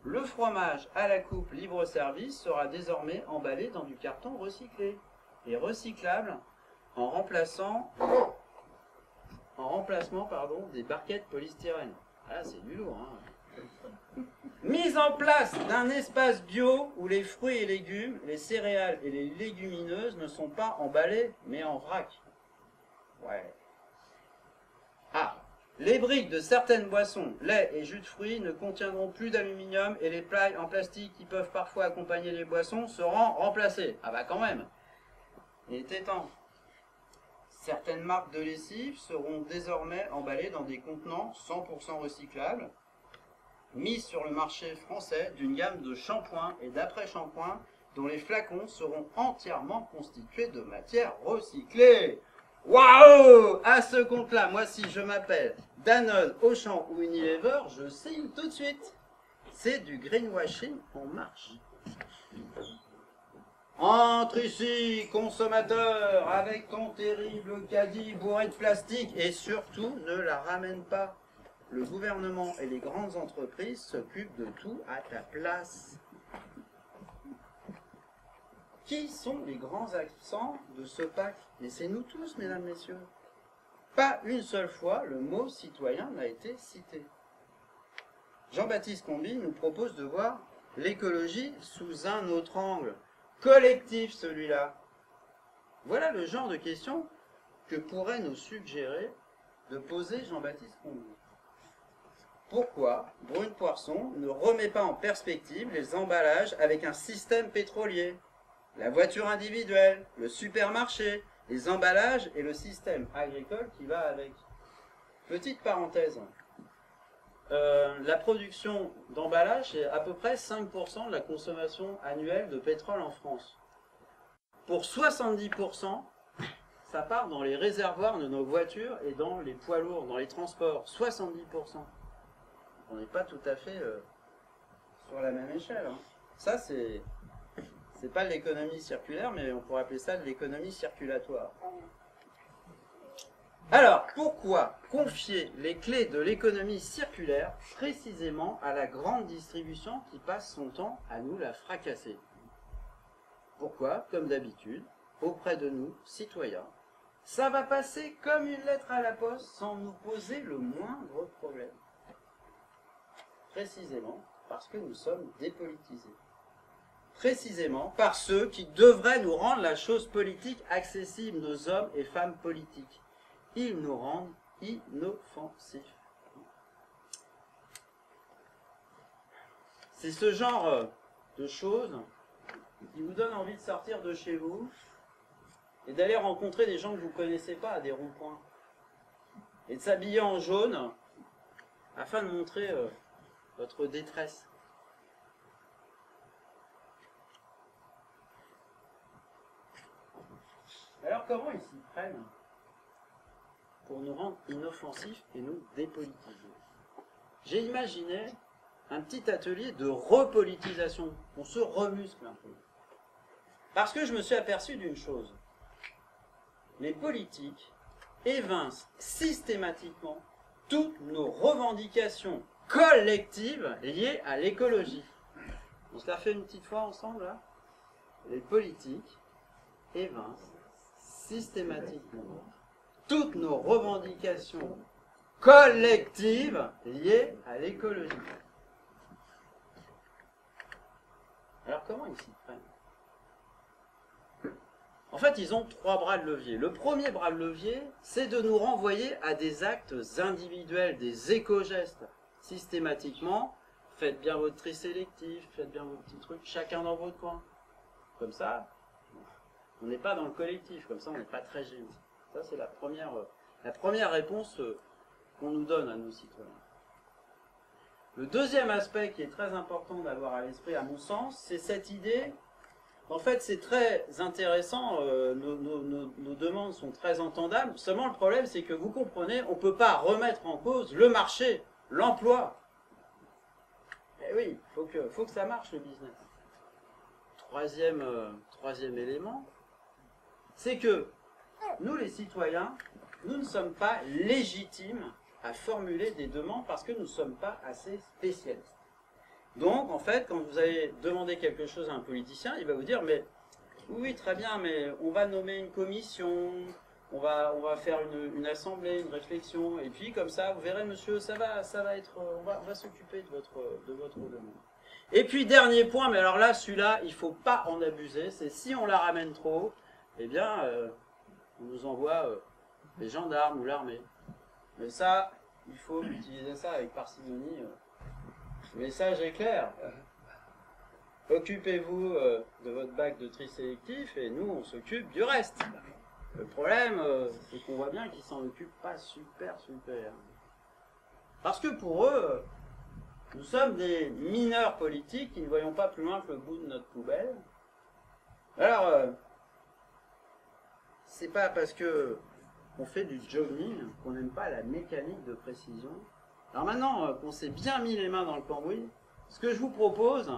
Speaker 1: Le fromage à la coupe libre-service sera désormais emballé dans du carton recyclé et recyclable en remplacement des barquettes polystyrène. Ah, c'est du lourd, hein. Mise en place d'un espace bio où les fruits et légumes, les céréales et les légumineuses ne sont pas emballés, mais en vrac. Ouais. Ah, Les briques de certaines boissons, lait et jus de fruits ne contiendront plus d'aluminium et les plaques en plastique qui peuvent parfois accompagner les boissons seront remplacées. Ah bah quand même, il était temps. Certaines marques de lessive seront désormais emballées dans des contenants 100% recyclables, mis sur le marché français d'une gamme de shampoings et d'après-shampoings dont les flacons seront entièrement constitués de matière recyclée. Waouh! À ce compte-là, moi si je m'appelle Danone, Auchan ou Unilever, je signe tout de suite. C'est du greenwashing en marche. Entre ici, consommateur, avec ton terrible caddie bourré de plastique et surtout ne la ramène pas. Le gouvernement et les grandes entreprises s'occupent de tout à ta place. Qui sont les grands absents de ce pacte? Mais c'est nous tous, mesdames, messieurs. Pas une seule fois le mot citoyen n'a été cité. Jean-Baptiste Combi nous propose de voir l'écologie sous un autre angle. Collectif, celui-là. Voilà le genre de questions que pourrait nous suggérer de poser Jean-Baptiste Combi. Pourquoi Brune Poisson ne remet pas en perspective les emballages avec un système pétrolier? La voiture individuelle, le supermarché, les emballages et le système agricole qui va avec. Petite parenthèse, la production d'emballage est à peu près 5% de la consommation annuelle de pétrole en France. Pour 70%, ça part dans les réservoirs de nos voitures et dans les poids lourds, dans les transports. 70%. On n'est pas tout à fait sur la même échelle. Hein. Ça, c'est pas de l'économie circulaire, mais on pourrait appeler ça de l'économie circulatoire. Alors, pourquoi confier les clés de l'économie circulaire précisément à la grande distribution qui passe son temps à nous la fracasser? Pourquoi, comme d'habitude, auprès de nous, citoyens, ça va passer comme une lettre à la poste sans nous poser le moindre problème? Précisément parce que nous sommes dépolitisés. Précisément par ceux qui devraient nous rendre la chose politique accessible, nos hommes et femmes politiques. Ils nous rendent inoffensifs. C'est ce genre de choses qui vous donne envie de sortir de chez vous et d'aller rencontrer des gens que vous ne connaissez pas à des ronds-points. Et de s'habiller en jaune afin de montrer votre détresse. Alors comment ils s'y prennent pour nous rendre inoffensifs et nous dépolitiser? J'ai imaginé un petit atelier de repolitisation. On se remuscle un peu. Parce que je me suis aperçu d'une chose. Les politiques évincent systématiquement toutes nos revendications collectives liées à l'écologie. On se la fait une petite fois ensemble là. Les politiques évincent systématiquement toutes nos revendications collectives liées à l'écologie. Alors comment ils s'y prennent? En fait, ils ont 3 bras de levier. Le premier bras de levier, c'est de nous renvoyer à des actes individuels, des éco-gestes. Systématiquement, faites bien votre tri sélectif, faites bien vos petits trucs, chacun dans votre coin. Comme ça, on n'est pas dans le collectif, comme ça on n'est pas très gêné. Ça c'est la première réponse qu'on nous donne à nos citoyens. Le deuxième aspect qui est très important d'avoir à l'esprit à mon sens, c'est cette idée, en fait c'est très intéressant, nos demandes sont très entendables, seulement le problème c'est que vous comprenez, on ne peut pas remettre en cause le marché, l'emploi. Eh oui, faut que ça marche le business. Troisième élément, c'est que nous les citoyens, nous ne sommes pas légitimes à formuler des demandes parce que nous ne sommes pas assez spécialistes. Donc en fait, quand vous allez demander quelque chose à un politicien, il va vous dire mais oui très bien, mais on va nommer une commission, on va faire une assemblée, une réflexion, et puis comme ça, vous verrez monsieur, ça va être, on va s'occuper de votre demande. Et puis dernier point, mais alors là, celui-là, il ne faut pas en abuser, c'est si on la ramène trop, eh bien, on nous envoie les gendarmes ou l'armée. Mais ça, il faut utiliser ça avec parcimonie. Le message est clair. Occupez-vous de votre bac de tri sélectif et nous, on s'occupe du reste. Le problème, c'est qu'on voit bien qu'ils s'en occupent pas super. Parce que pour eux, nous sommes des mineurs politiques qui ne voyons pas plus loin que le bout de notre poubelle. Alors, c'est pas parce que on fait du jogging qu'on n'aime pas la mécanique de précision. Alors maintenant qu'on s'est bien mis les mains dans le cambouis, ce que je vous propose,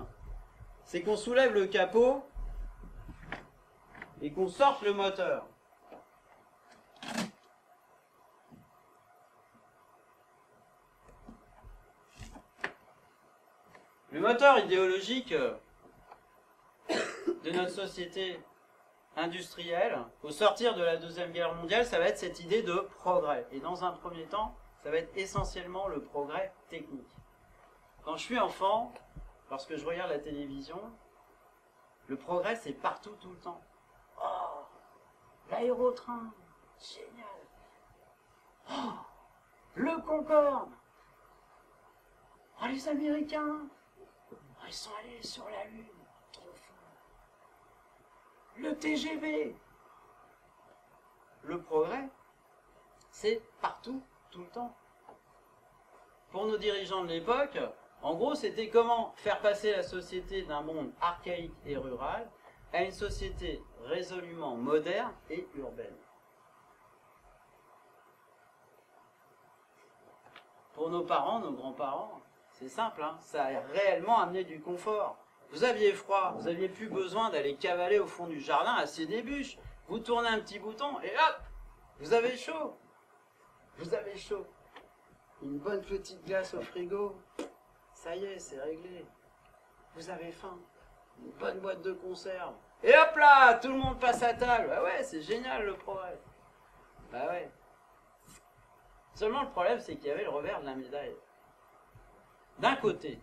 Speaker 1: c'est qu'on soulève le capot et qu'on sorte le moteur. Le moteur idéologique de notre société industrielle, au sortir de la Deuxième Guerre mondiale, ça va être cette idée de progrès. Et dans un premier temps, ça va être essentiellement le progrès technique. Quand je suis enfant, lorsque je regarde la télévision, le progrès c'est partout, tout le temps. Oh, l'aérotrain, génial. Oh, le Concorde. Oh, les Américains, oh, ils sont allés sur la Lune, trop fort. Le TGV. Le progrès, c'est partout, tout le temps. Pour nos dirigeants de l'époque, en gros, c'était comment faire passer la société d'un monde archaïque et rural à une société résolument moderne et urbaine. Pour nos parents, nos grands-parents, c'est simple, hein, ça a réellement amené du confort. Vous aviez froid, vous n'aviez plus besoin d'aller cavaler au fond du jardin à scier des bûches. Vous tournez un petit bouton et hop, vous avez chaud. Vous avez chaud. Une bonne petite glace au frigo. Ça y est, c'est réglé. Vous avez faim. Une bonne boîte de conserve. Et hop là, tout le monde passe à table. Bah ouais, c'est génial le progrès. Bah ouais. Seulement le problème, c'est qu'il y avait le revers de la médaille. D'un côté,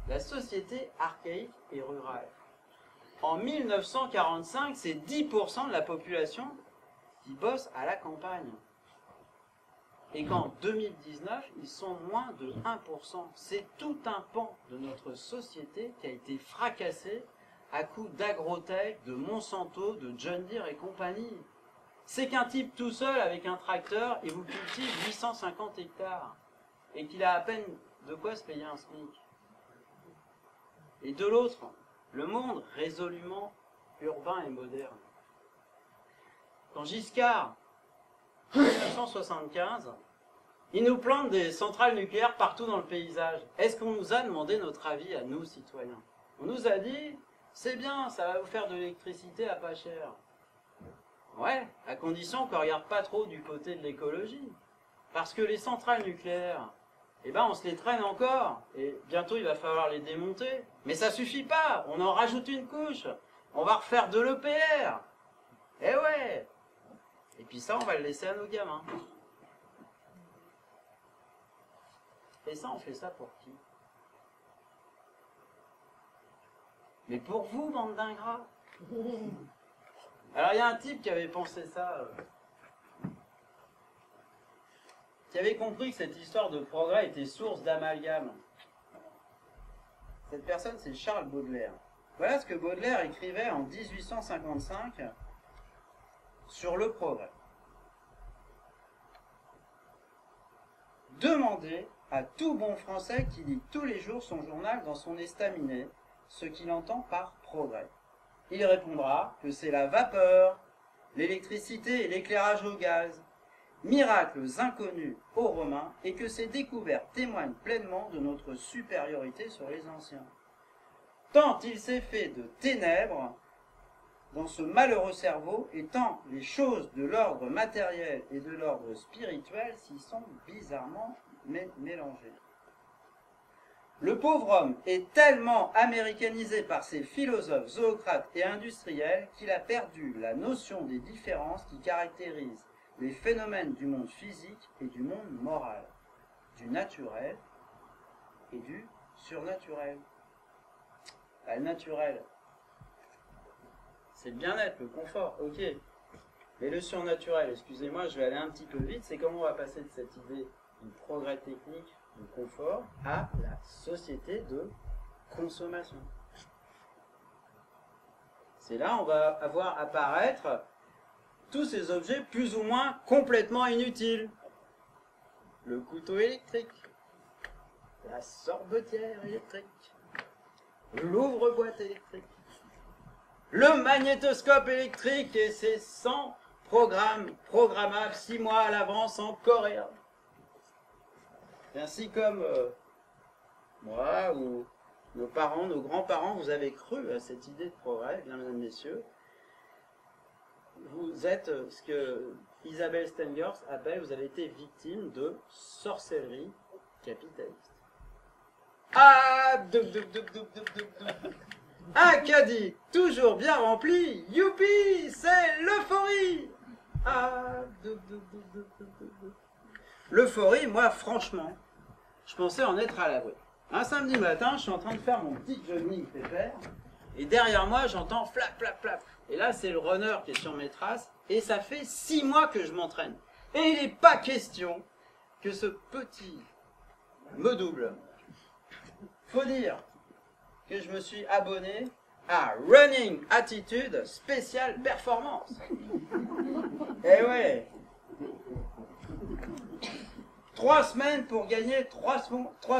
Speaker 1: la société archaïque et rurale. En 1945, c'est 10% de la population qui bosse à la campagne. Et qu'en 2019, ils sont moins de 1%. C'est tout un pan de notre société qui a été fracassé à coups d'agrotech, de Monsanto, de John Deere et compagnie. C'est qu'un type tout seul avec un tracteur, il vous cultive 850 hectares. Et qu'il a à peine de quoi se payer un SMIC. Et de l'autre, le monde résolument urbain et moderne. Quand Giscard, en 1975, il nous plante des centrales nucléaires partout dans le paysage, est-ce qu'on nous a demandé notre avis à nous, citoyens? On nous a dit, c'est bien, ça va vous faire de l'électricité à pas cher. Ouais, à condition qu'on ne regarde pas trop du côté de l'écologie. Parce que les centrales nucléaires, eh ben on se les traîne encore, et bientôt il va falloir les démonter. Mais ça suffit pas, on en rajoute une couche. On va refaire de l'EPR. Eh ouais. Et puis ça, on va le laisser à nos gamins. Et ça, on fait ça pour qui? Mais pour vous, bande d'ingrats. Alors il y a un type qui avait pensé ça, qui avait compris que cette histoire de progrès était source d'amalgame. Cette personne, c'est Charles Baudelaire. Voilà ce que Baudelaire écrivait en 1855 sur le progrès. Demandez à tout bon Français qui lit tous les jours son journal dans son estaminet ce qu'il entend par progrès. Il répondra que c'est la vapeur, l'électricité et l'éclairage au gaz, miracles inconnus aux Romains, et que ces découvertes témoignent pleinement de notre supériorité sur les anciens. Tant il s'est fait de ténèbres dans ce malheureux cerveau, et tant les choses de l'ordre matériel et de l'ordre spirituel s'y sont bizarrement mélangées. Le pauvre homme est tellement américanisé par ses philosophes, zoocrates et industriels qu'il a perdu la notion des différences qui caractérisent les phénomènes du monde physique et du monde moral, du naturel et du surnaturel. Le naturel, c'est le bien-être, le confort, ok. Mais le surnaturel, excusez-moi, je vais aller un petit peu vite, c'est comment on va passer de cette idée du progrès technique, du confort, à la société de consommation. C'est là on va avoir apparaître tous ces objets plus ou moins complètement inutiles. Le couteau électrique, la sorbetière électrique, l'ouvre-boîte électrique, le magnétoscope électrique et ses 100 programmes programmables 6 mois à l'avance en coréen. Ainsi comme moi ou nos parents, nos grands-parents, vous avez cru à cette idée de progrès, bien mesdames, messieurs. Vous êtes ce que Isabelle Stengers appelle, vous avez été victime de sorcellerie capitaliste. Ah, un caddie toujours bien rempli, youpi, c'est l'euphorie. Ah, l'euphorie, moi franchement, je pensais en être à l'abri. Un samedi matin, je suis en train de faire mon petit jogging pépère, et derrière moi, j'entends flap, flap, flap. Et là, c'est le runner qui est sur mes traces, et ça fait 6 mois que je m'entraîne. Et il n'est pas question que ce petit me double. Faut dire que je me suis abonné à Running Attitude Spécial Performance. Eh ouais. 3 semaines pour gagner 3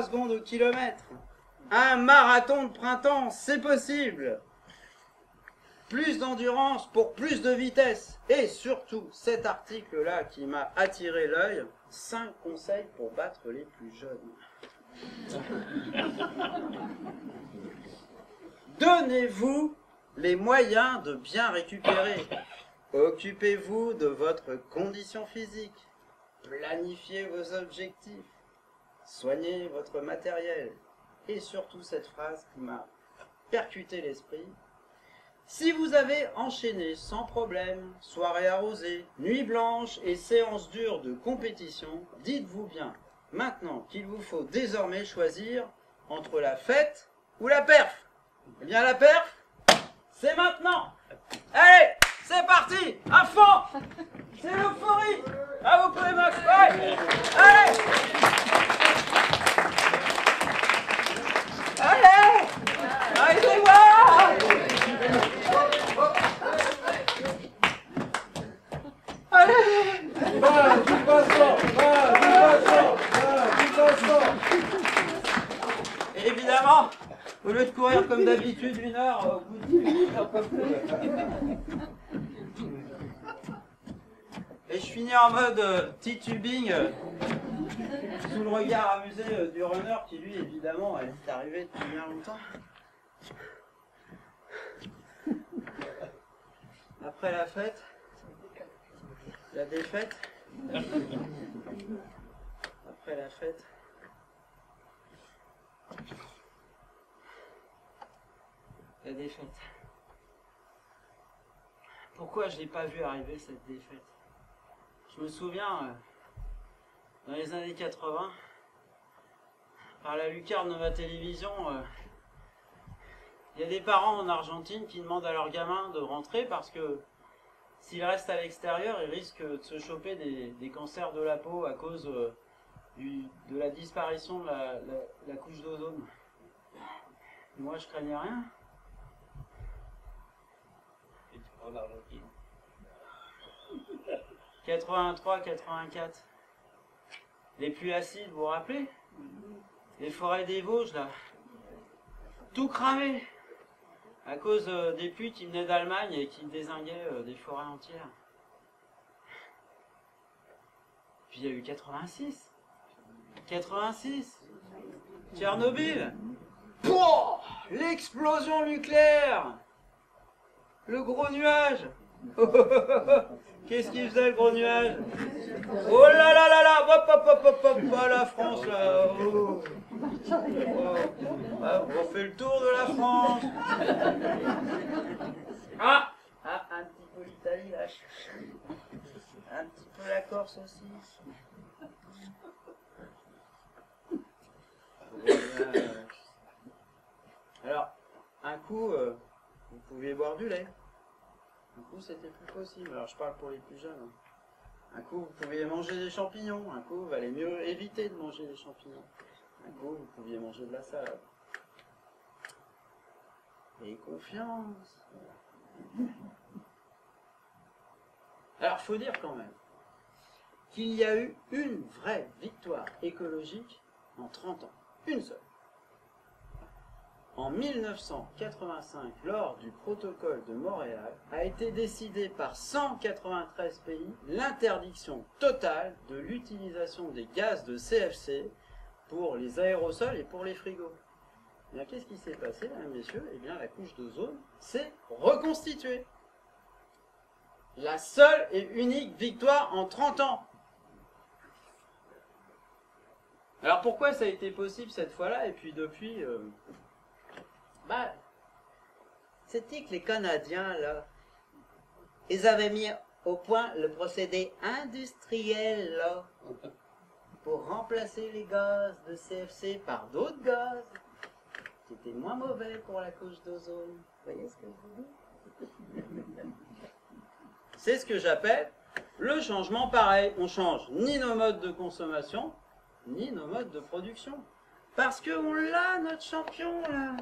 Speaker 1: secondes au kilomètre. Un marathon de printemps, c'est possible. Plus d'endurance pour plus de vitesse. Et surtout, cet article-là qui m'a attiré l'œil, 5 conseils pour battre les plus jeunes. Donnez-vous les moyens de bien récupérer. Occupez-vous de votre condition physique. Planifiez vos objectifs. Soignez votre matériel. Et surtout cette phrase qui m'a percuté l'esprit. Si vous avez enchaîné sans problème soirée arrosée, nuit blanche et séance dure de compétition, dites-vous bien maintenant qu'il vous faut désormais choisir entre la fête ou la perf. Eh bien la perf, c'est maintenant. Allez, c'est parti, à fond. C'est l'euphorie. Ah, vous pouvez Max. Ouais. Allez. Allez. Allez-moi. Allez. Et évidemment, au lieu de courir comme d'habitude 1 heure, au bout de 10 minutes, un peu plus. Et je finis en mode titubing, sous le regard amusé du runner qui lui, évidemment, est arrivé depuis bien longtemps. Après la fête, la défaite. Après la fête. La défaite. Pourquoi je n'ai pas vu arriver cette défaite? Je me souviens, dans les années 80, par la lucarne de ma télévision, il y a des parents en Argentine qui demandent à leurs gamins de rentrer parce que s'ils restent à l'extérieur, ils risquent de se choper des cancers de la peau à cause de la disparition de la couche d'ozone. Moi, je craignais rien.
Speaker 3: En Argentine.
Speaker 1: 83, 84. Les pluies acides, vous vous rappelez? Les forêts des Vosges, là. Tout cramé. À cause des pluies qui venaient d'Allemagne et qui dézinguaient des forêts entières. Puis il y a eu 86. 86. Tchernobyl. Pouah, l'explosion nucléaire. Le gros nuage. Qu'est-ce qu'il faisait le gros nuage? Oh là là là là, hop hop hop hop hop, pas la France là. Oh. Oh. Ah, on fait le tour de la France. Ah, un petit peu l'Italie là. Un petit peu la Corse aussi. Alors, un coup, vous pouviez boire du lait. Du coup, c'était plus possible. Alors, je parle pour les plus jeunes. Un coup, vous pouviez manger des champignons. Un coup, il valait mieux éviter de manger des champignons. Un coup, vous pouviez manger de la salade. Et confiance. Alors, il faut dire quand même qu'il y a eu une vraie victoire écologique en 30 ans. Une seule. En 1985, lors du protocole de Montréal, a été décidé par 193 pays l'interdiction totale de l'utilisation des gaz de CFC pour les aérosols et pour les frigos. Eh bien, qu'est-ce qui s'est passé, mesdames et messieurs? Eh bien, la couche d'ozone s'est reconstituée. La seule et unique victoire en 30 ans. Alors pourquoi ça a été possible cette fois-là et puis depuis
Speaker 4: C'était que les Canadiens, là, ils avaient mis au point le procédé industriel, là, pour remplacer les gaz de CFC par d'autres gaz qui étaient moins mauvais pour la couche d'ozone. Vous voyez ce que je vous dis?
Speaker 1: C'est ce que j'appelle le changement pareil. On change ni nos modes de consommation, ni nos modes de production. Parce qu'on l'a, notre champion, là.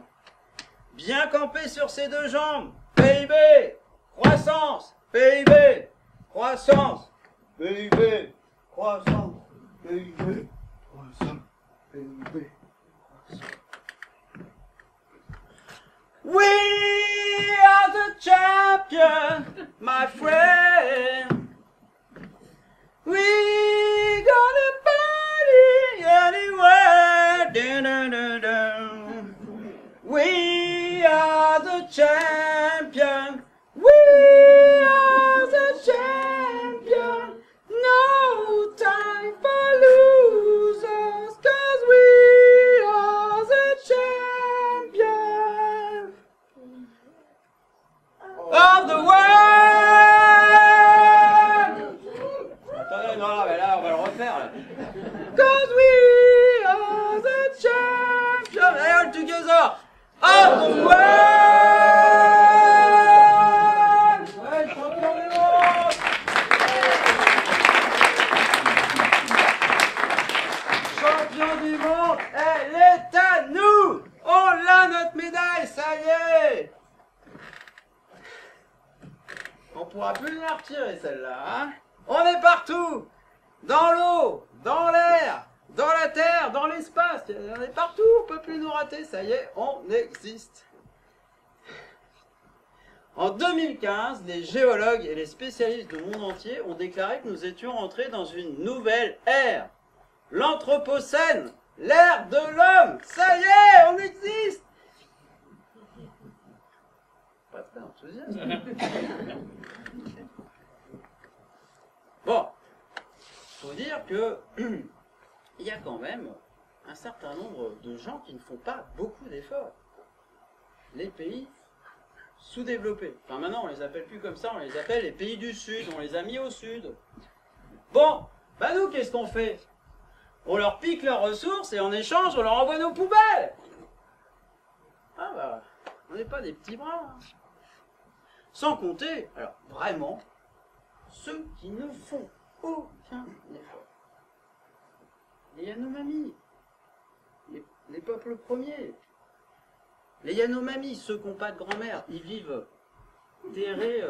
Speaker 1: Bien campé sur ses deux jambes. PIB, croissance, PIB, croissance, PIB, croissance, PIB, croissance, PIB, croissance. We are the champion, my friend. We gonna party anywhere. Dun, dun, dun, dun. We are the champion. We are the champion. No time for losers, 'cause we are the champion of the world. Attendez, non, mais là, on va le refaire, là. 'Cause we are the champion. Allez, all together. Of the world. Ouais, champion du monde. Champion du monde, elle est à nous. On l'a, notre médaille, ça y est. On pourra plus la retirer celle-là, hein. On est partout. Dans l'eau, dans l'air, dans la terre, dans l'espace. On est partout, on ne peut plus nous rater, ça y est, on existe. En 2015, les géologues et les spécialistes du monde entier ont déclaré que nous étions entrés dans une nouvelle ère. L'Anthropocène, l'ère de l'homme. Ça y est, on existe. Pas très enthousiaste. Bon, faut dire que il y a quand même un certain nombre de gens qui ne font pas beaucoup d'efforts. Les pays sous-développés. Enfin maintenant on les appelle plus comme ça, on les appelle les pays du Sud, on les a mis au Sud. Bon, bah nous qu'est-ce qu'on fait? On leur pique leurs ressources et en échange on leur envoie nos poubelles. Ah bah, on n'est pas des petits bras. Hein. Sans compter, alors vraiment, ceux qui ne font aucun effort. Les Yanomami, les peuples premiers. Les Yanomami, ceux qui n'ont pas de grand-mère, ils vivent terrés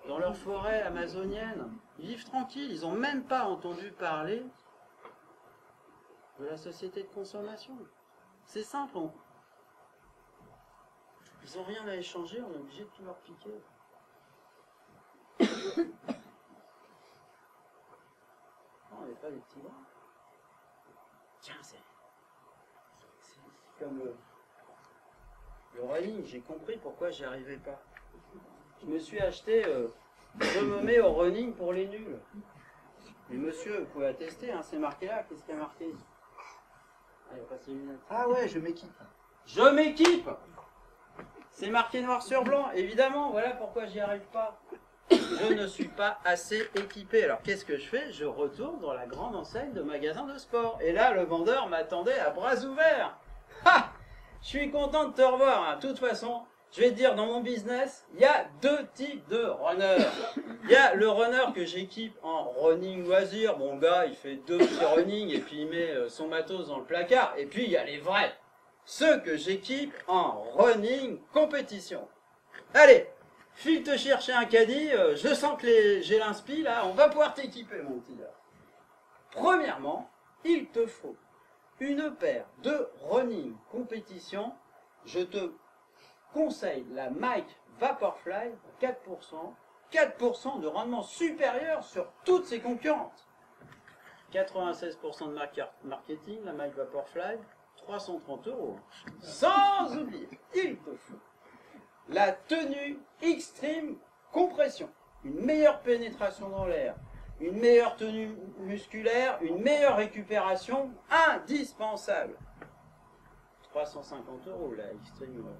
Speaker 1: dans leur forêt amazonienne. Ils vivent tranquilles, ils n'ont même pas entendu parler de la société de consommation. C'est simple, ils n'ont rien à échanger, on est obligé de tout leur piquer. On n'est pas des petits bras. Tiens, c'est comme le running, j'ai compris pourquoi j'y arrivais pas. Je me suis acheté, je me mets au running pour les nuls. Mais monsieur, vous pouvez attester, hein, c'est marqué là, qu'est-ce qu'il y a marqué? Ah, il va passer les lunettes. Ah ouais, je m'équipe. Je m'équipe. C'est marqué noir sur blanc, évidemment, voilà pourquoi j'y arrive pas. Je ne suis pas assez équipé. Alors qu'est-ce que je fais? Je retourne dans la grande enseigne de magasin de sport. Et là, le vendeur m'attendait à bras ouverts. Ha! Je suis content de te revoir. Hein. De toute façon, Je vais te dire, dans mon business, il y a deux types de runners. Il y a le runner que j'équipe en running loisir. Bon, le gars, il fait 2 petits running et puis il met son matos dans le placard. Et puis, il y a les vrais. Ceux que j'équipe en running compétition. Allez, file te chercher un caddie. Je sens que j'ai l'inspi, là. On va pouvoir t'équiper, mon petit gars. Premièrement, il te faut une paire de running compétition. Je te conseille la Mike Vaporfly 4%. 4% de rendement supérieur sur toutes ses concurrentes. 96% de marketing, la Mike Vaporfly, 330 €. Sans oublier, il te faut la tenue Extreme Compression. Une meilleure pénétration dans l'air, une meilleure tenue musculaire, une meilleure récupération, indispensable. 350 € la Extreme.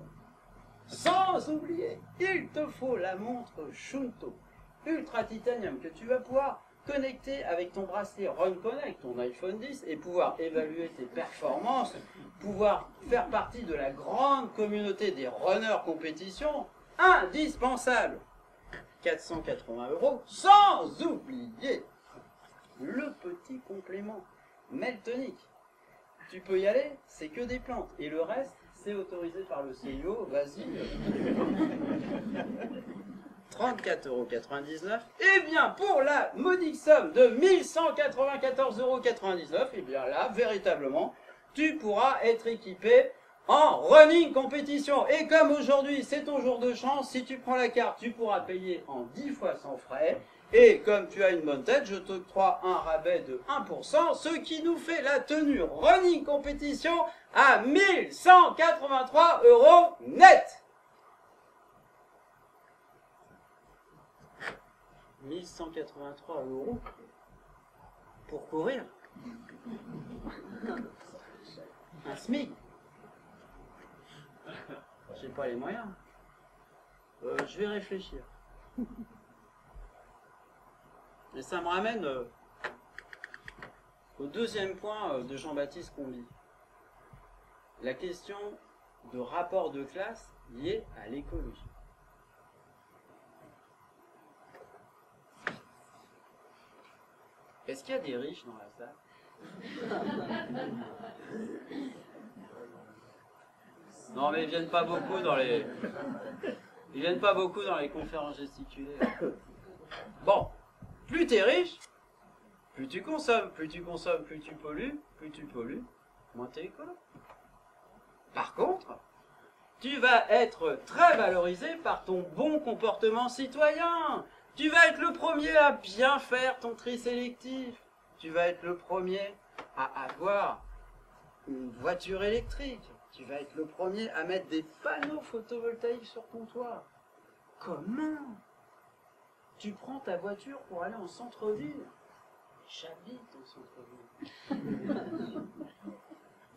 Speaker 1: Sans oublier, il te faut la montre Shunto Ultra Titanium que tu vas pouvoir connecter avec ton bracelet Run Connect, ton iPhone 10, et pouvoir évaluer tes performances, pouvoir faire partie de la grande communauté des runners compétition, indispensable. 480 €, sans oublier le petit complément Meltonic. Tu peux y aller, c'est que des plantes, et le reste, c'est autorisé par le CIO, vas-y. 34,99 €. Eh bien, pour la modique somme de 1194,99 €, eh bien là, véritablement, tu pourras être équipé en running compétition. Et comme aujourd'hui, c'est ton jour de chance, si tu prends la carte, tu pourras payer en 10 fois sans frais. Et comme tu as une bonne tête, je t'octroie un rabais de 1%, ce qui nous fait la tenue running compétition à 1183 € net. 1183 € pour courir. Un SMIC. J'ai pas les moyens. Je vais réfléchir. Et ça me ramène au deuxième point de Jean-Baptiste Combi. La question de rapport de classe lié à l'écologie. Est-ce qu'il y a des riches dans la salle? Non, mais ils viennent pas beaucoup dans les... Ils viennent pas beaucoup dans les conférences gesticulées. Bon, plus t'es riche, plus tu consommes, plus tu consommes, plus tu pollues, moins t'es écolo. Par contre, tu vas être très valorisé par ton bon comportement citoyen. Tu vas être le premier à bien faire ton tri sélectif. Tu vas être le premier à avoir une voiture électrique. Tu vas être le premier à mettre des panneaux photovoltaïques sur ton toit. Comment? Tu prends ta voiture pour aller en centre-ville. J'habite en centre-ville.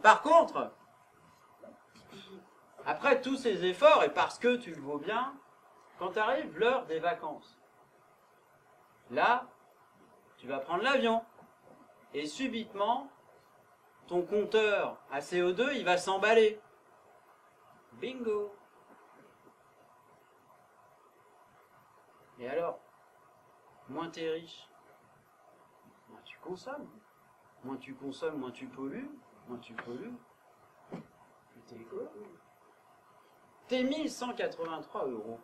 Speaker 1: Par contre, après tous ces efforts, et parce que tu le vaux bien, quand arrive l'heure des vacances, là, tu vas prendre l'avion. Et subitement, ton compteur à CO2, il va s'emballer. Bingo! Et alors, moins t'es riche, moins tu consommes. Moins tu consommes, moins tu pollues. Moins tu pollues, plus t'es écolo. Tes 1183 €.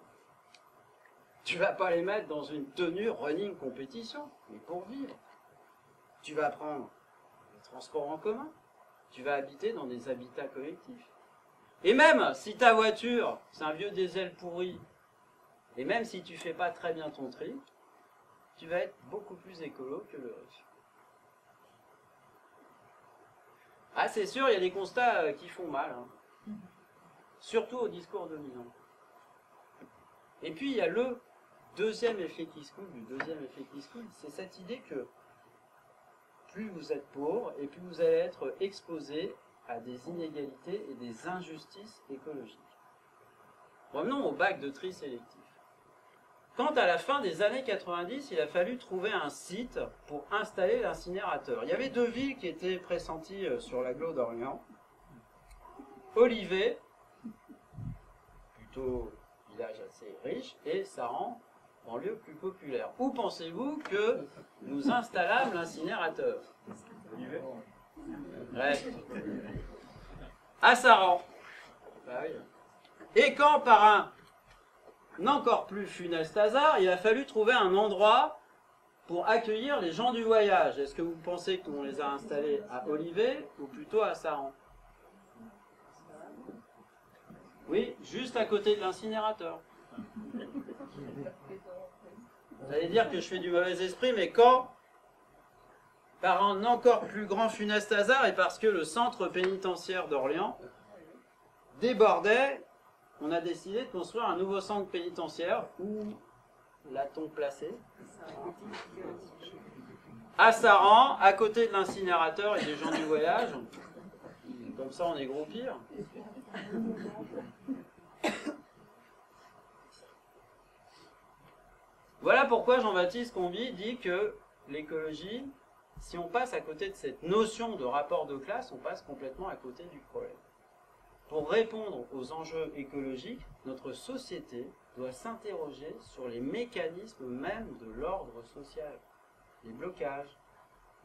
Speaker 1: Tu vas pas les mettre dans une tenue running compétition, mais pour vivre. Tu vas prendre les transports en commun. Tu vas habiter dans des habitats collectifs. Et même si ta voiture, c'est un vieux diesel pourri, et même si tu fais pas très bien ton tri, tu vas être beaucoup plus écolo que le riche. Ah, c'est sûr, il y a des constats qui font mal. Hein. Surtout au discours dominant. Et puis, il y a le deuxième effet qui se coule, c'est cette idée que plus vous êtes pauvre et plus vous allez être exposé à des inégalités et des injustices écologiques. Revenons au bac de tri sélectif. Quand à la fin des années 90, il a fallu trouver un site pour installer l'incinérateur. Il y avait deux villes qui étaient pressenties sur l'agglo d'Orléans. Olivet, plutôt village assez riche, et Saran, banlieue plus populaire. Où pensez-vous que nous installâmes l'incinérateur? Bref. À Saran. Bah oui. Et quand, par un encore plus funeste hasard, il a fallu trouver un endroit pour accueillir les gens du voyage. Est-ce que vous pensez qu'on les a installés à Olivet ou plutôt à Saran? Oui, juste à côté de l'incinérateur. Vous allez dire que je fais du mauvais esprit, mais quand, par un encore plus grand funeste hasard, et parce que le centre pénitentiaire d'Orléans débordait, on a décidé de construire un nouveau centre pénitentiaire. Où l'a-t-on placé? À Saran, à côté de l'incinérateur et des gens du voyage. Comme ça, on est gros pire. Voilà pourquoi Jean-Baptiste Conby dit que l'écologie, si on passe à côté de cette notion de rapport de classe, on passe complètement à côté du problème. Pour répondre aux enjeux écologiques, notre société doit s'interroger sur les mécanismes même de l'ordre social, les blocages,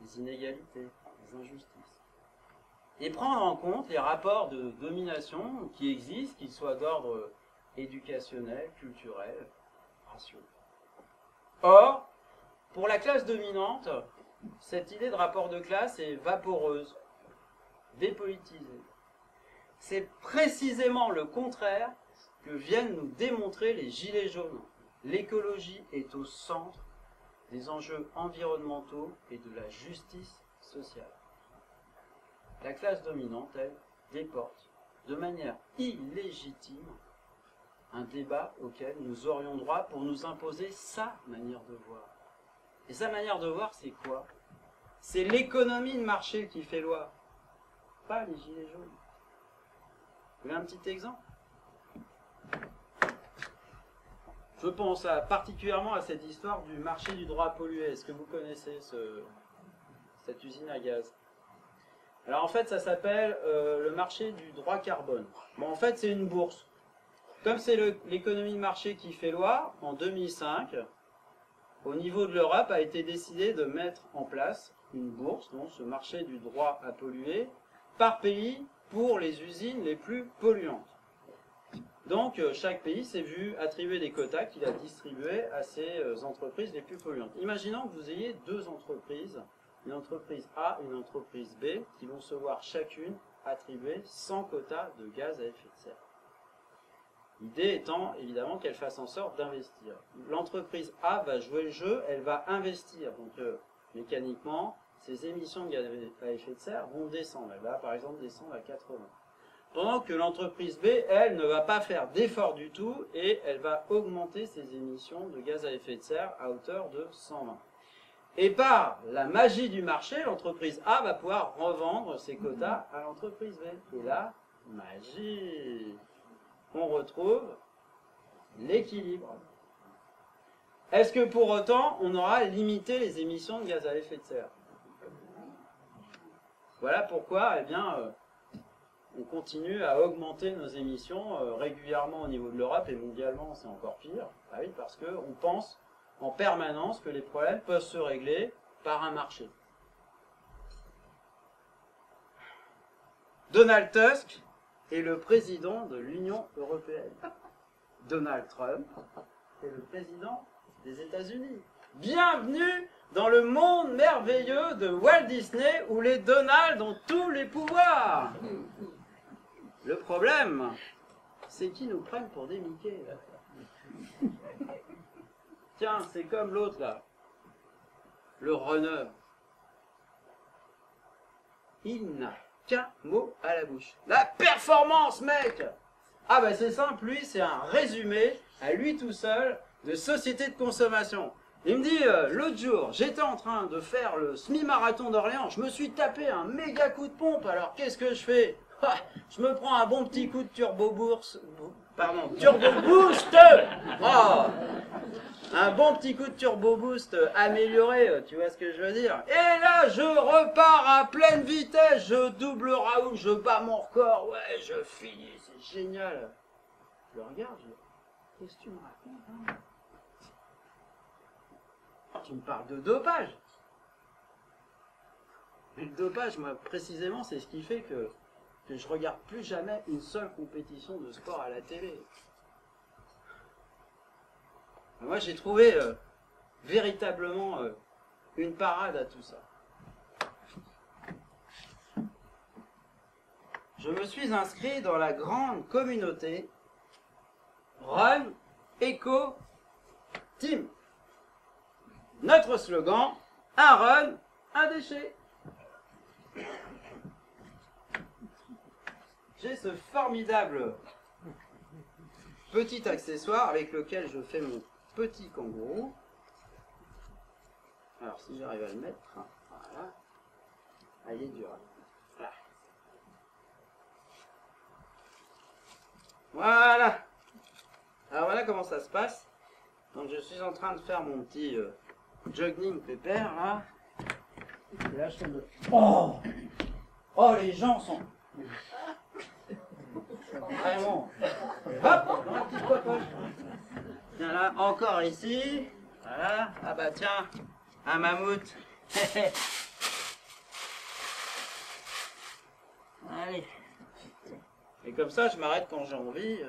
Speaker 1: les inégalités, les injustices. Et prendre en compte les rapports de domination qui existent, qu'ils soient d'ordre éducationnel, culturel, raciaux. Or, pour la classe dominante, cette idée de rapport de classe est vaporeuse, dépolitisée. C'est précisément le contraire que viennent nous démontrer les Gilets jaunes. L'écologie est au centre des enjeux environnementaux et de la justice sociale. La classe dominante, elle, déporte de manière illégitime un débat auquel nous aurions droit pour nous imposer sa manière de voir. Et sa manière de voir, c'est quoi? C'est l'économie de marché qui fait loi, pas les Gilets jaunes. Vous voulez un petit exemple? Je pense particulièrement à cette histoire du marché du droit à polluer. Est-ce que vous connaissez cette usine à gaz? Alors en fait, ça s'appelle le marché du droit carbone. Bon, en fait, c'est une bourse. Comme c'est l'économie de marché qui fait loi, en 2005, au niveau de l'Europe, a été décidé de mettre en place une bourse, donc ce marché du droit à polluer, par pays pour les usines les plus polluantes. Donc chaque pays s'est vu attribuer des quotas qu'il a distribués à ses entreprises les plus polluantes. Imaginons que vous ayez deux entreprises, une entreprise A et une entreprise B, qui vont se voir chacune attribuer 100 quotas de gaz à effet de serre. L'idée étant évidemment qu'elle fasse en sorte d'investir. L'entreprise A va jouer le jeu, elle va investir. Donc mécaniquement, ses émissions de gaz à effet de serre vont descendre. Elle va par exemple descendre à 80. Pendant que l'entreprise B, elle, ne va pas faire d'effort du tout et elle va augmenter ses émissions de gaz à effet de serre à hauteur de 120. Et par la magie du marché, l'entreprise A va pouvoir revendre ses quotas à l'entreprise B. Et là, magie, on retrouve l'équilibre. Est-ce que pour autant, on aura limité les émissions de gaz à effet de serre? Voilà pourquoi, eh bien, on continue à augmenter nos émissions régulièrement au niveau de l'Europe et mondialement, c'est encore pire. Ah oui, parce qu'on pense en permanence que les problèmes peuvent se régler par un marché. Donald Tusk est le président de l'Union européenne. Donald Trump est le président des États-Unis. Bienvenue dans le monde merveilleux de Walt Disney où les Donald ont tous les pouvoirs. Le problème, c'est qu'ils nous prennent pour des Mickey. Là. Tiens, c'est comme l'autre là, le runner. Il n'a qu'un mot à la bouche. La performance, mec! Ah bah c'est simple, lui, c'est un résumé à lui tout seul de société de consommation. Il me dit, l'autre jour, j'étais en train de faire le semi-marathon d'Orléans, je me suis tapé un méga coup de pompe, alors qu'est-ce que je fais? Je me prends un bon petit coup de turbo boost. Oh, un bon petit coup de turbo boost amélioré, tu vois ce que je veux dire? Et là, je repars à pleine vitesse, je double Raoult, je bats mon record, ouais, je finis, c'est génial. Je le regarde, je dis, qu'est-ce que tu me racontes, hein? Tu me parles de dopage. Mais le dopage, moi, précisément, c'est ce qui fait que je regarde plus jamais une seule compétition de sport à la télé. Moi, j'ai trouvé véritablement une parade à tout ça. Je me suis inscrit dans la grande communauté Run Eco Team. Notre slogan, un run, un déchet. J'ai ce formidable petit accessoire avec lequel je fais mon petit kangourou. Alors si j'arrive à le mettre, voilà. Ah, il est dur. Voilà. Voilà. Alors voilà comment ça se passe. Donc je suis en train de faire mon petit jogging pépère là. Et là je fais le... Oh, oh, les gens sont vraiment... Hop, dans la petite poche. Tiens là, encore ici. Voilà. Ah bah tiens, un mammouth. Allez. Et comme ça, je m'arrête quand j'ai envie.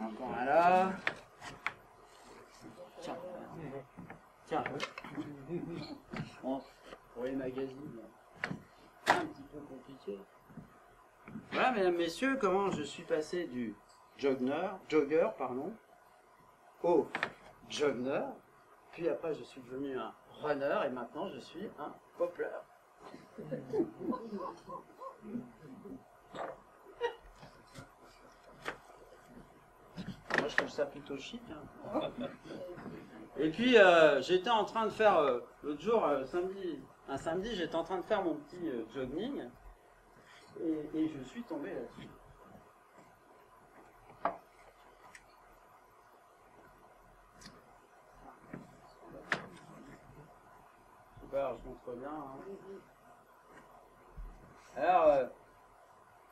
Speaker 1: Encore un là. Tiens. Tiens. Bon, pour les magazines, c'est un petit peu compliqué. Voilà, mesdames, messieurs, comment je suis passé du jogger, au jogger. Puis après, je suis devenu un runner et maintenant, je suis un popper. Moi, je trouve ça plutôt chic. Hein. Et puis, j'étais en train de faire, l'autre jour, un samedi, j'étais en train de faire mon petit jogging et je suis tombé là-dessus. Super, je montre bien. Hein. Alors,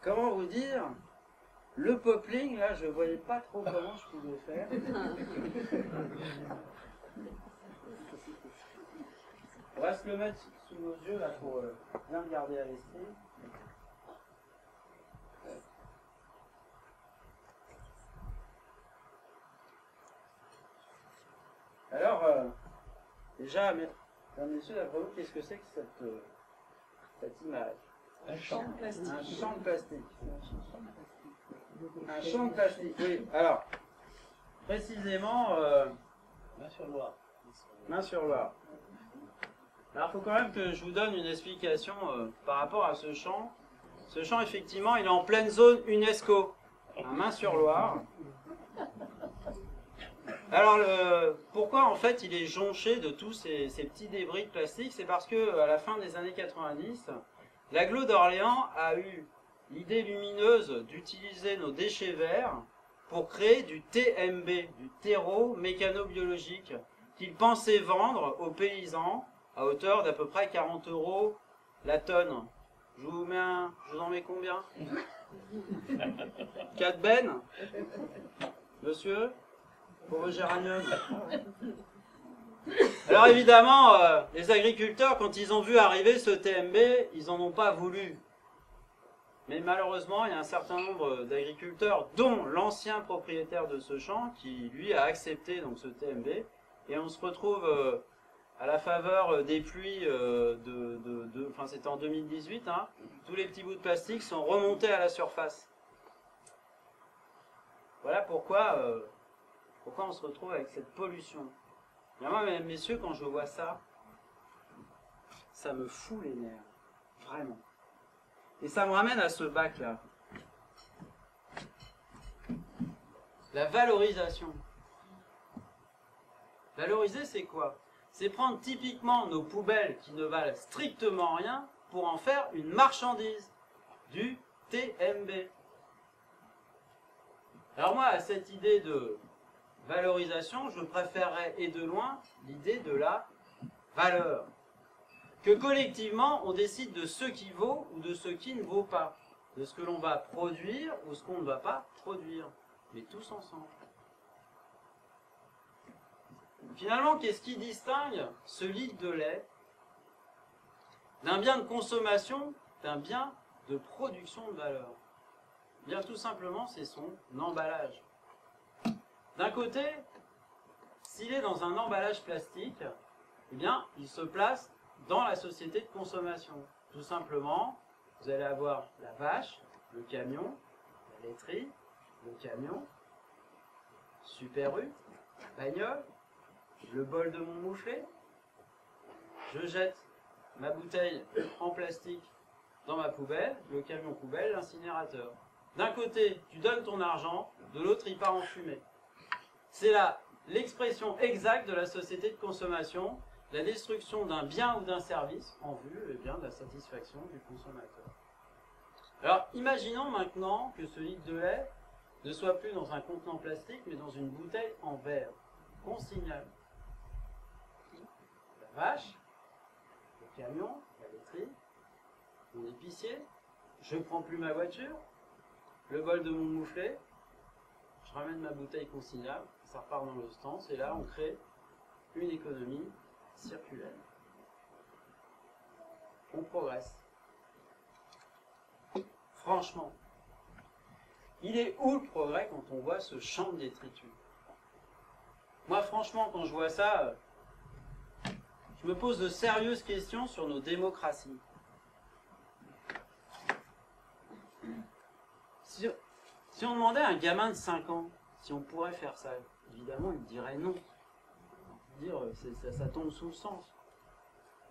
Speaker 1: comment vous dire? Le poppling, là, je ne voyais pas trop comment je pouvais faire. On va se le mettre sous nos yeux, là, pour bien regarder à l'esprit. Alors, déjà, mesdames, messieurs, d'après vous, qu'est-ce que c'est que cette image?
Speaker 3: Un champ de plastique.
Speaker 1: Un champ de plastique. Un champ de plastique, oui. Alors, précisément...
Speaker 3: Main sur Loire.
Speaker 1: Main sur Loire. Alors, il faut quand même que je vous donne une explication par rapport à ce champ. Ce champ, effectivement, il est en pleine zone UNESCO. Un Main sur Loire. Alors, pourquoi en fait il est jonché de tous ces petits débris de plastique? C'est parce que à la fin des années 90, l'agglo d'Orléans a eu l'idée lumineuse d'utiliser nos déchets verts pour créer du TMB, du terreau mécano-biologique, qu'ils pensaient vendre aux paysans à hauteur d'à peu près 40 € la tonne. Je vous en mets combien? 4 bennes? Monsieur? Pour vos géraniums. Alors évidemment, les agriculteurs, quand ils ont vu arriver ce TMB, ils n'en ont pas voulu. Mais malheureusement, il y a un certain nombre d'agriculteurs, dont l'ancien propriétaire de ce champ, qui lui a accepté donc ce TMB. Et on se retrouve à la faveur des pluies enfin c'était en 2018, hein, tous les petits bouts de plastique sont remontés à la surface. Voilà pourquoi on se retrouve avec cette pollution. Et moi, mesdames, messieurs, quand je vois ça, ça me fout les nerfs. Vraiment. Et ça me ramène à ce bac-là. La valorisation. Valoriser, c'est quoi? C'est prendre typiquement nos poubelles qui ne valent strictement rien pour en faire une marchandise. Du TMB. Alors moi, à cette idée de valorisation, je préférerais, et de loin, l'idée de la valeur. Que collectivement, on décide de ce qui vaut ou de ce qui ne vaut pas. de ce que l'on va produire ou ce qu'on ne va pas produire, mais tous ensemble. Finalement, qu'est-ce qui distingue ce litre de lait d'un bien de consommation, d'un bien de production de valeur? Bien tout simplement, c'est son emballage. D'un côté, s'il est dans un emballage plastique, eh bien, il se place dans la société de consommation. Tout simplement, vous allez avoir la vache, le camion, la laiterie, le camion, Super U, la bagnole, le bol de mon mouflet. Je jette ma bouteille en plastique dans ma poubelle, le camion poubelle, l'incinérateur. D'un côté, tu donnes ton argent, de l'autre, il part en fumée. C'est là l'expression exacte de la société de consommation, la destruction d'un bien ou d'un service en vue de la satisfaction du consommateur. Alors, imaginons maintenant que ce litre de lait ne soit plus dans un contenant plastique, mais dans une bouteille en verre, consignable. La vache, le camion, la laiterie, mon épicier, je ne prends plus ma voiture, le bol de mon mouflet, je ramène ma bouteille consignable, ça repart dans l'autre sens, et là on crée une économie circulaire. On progresse. Franchement, il est où le progrès quand on voit ce champ de détritus? Moi franchement, quand je vois ça, je me pose de sérieuses questions sur nos démocraties. Si on demandait à un gamin de 5 ans si on pourrait faire ça, évidemment, il dirait non. Ça tombe sous le sens.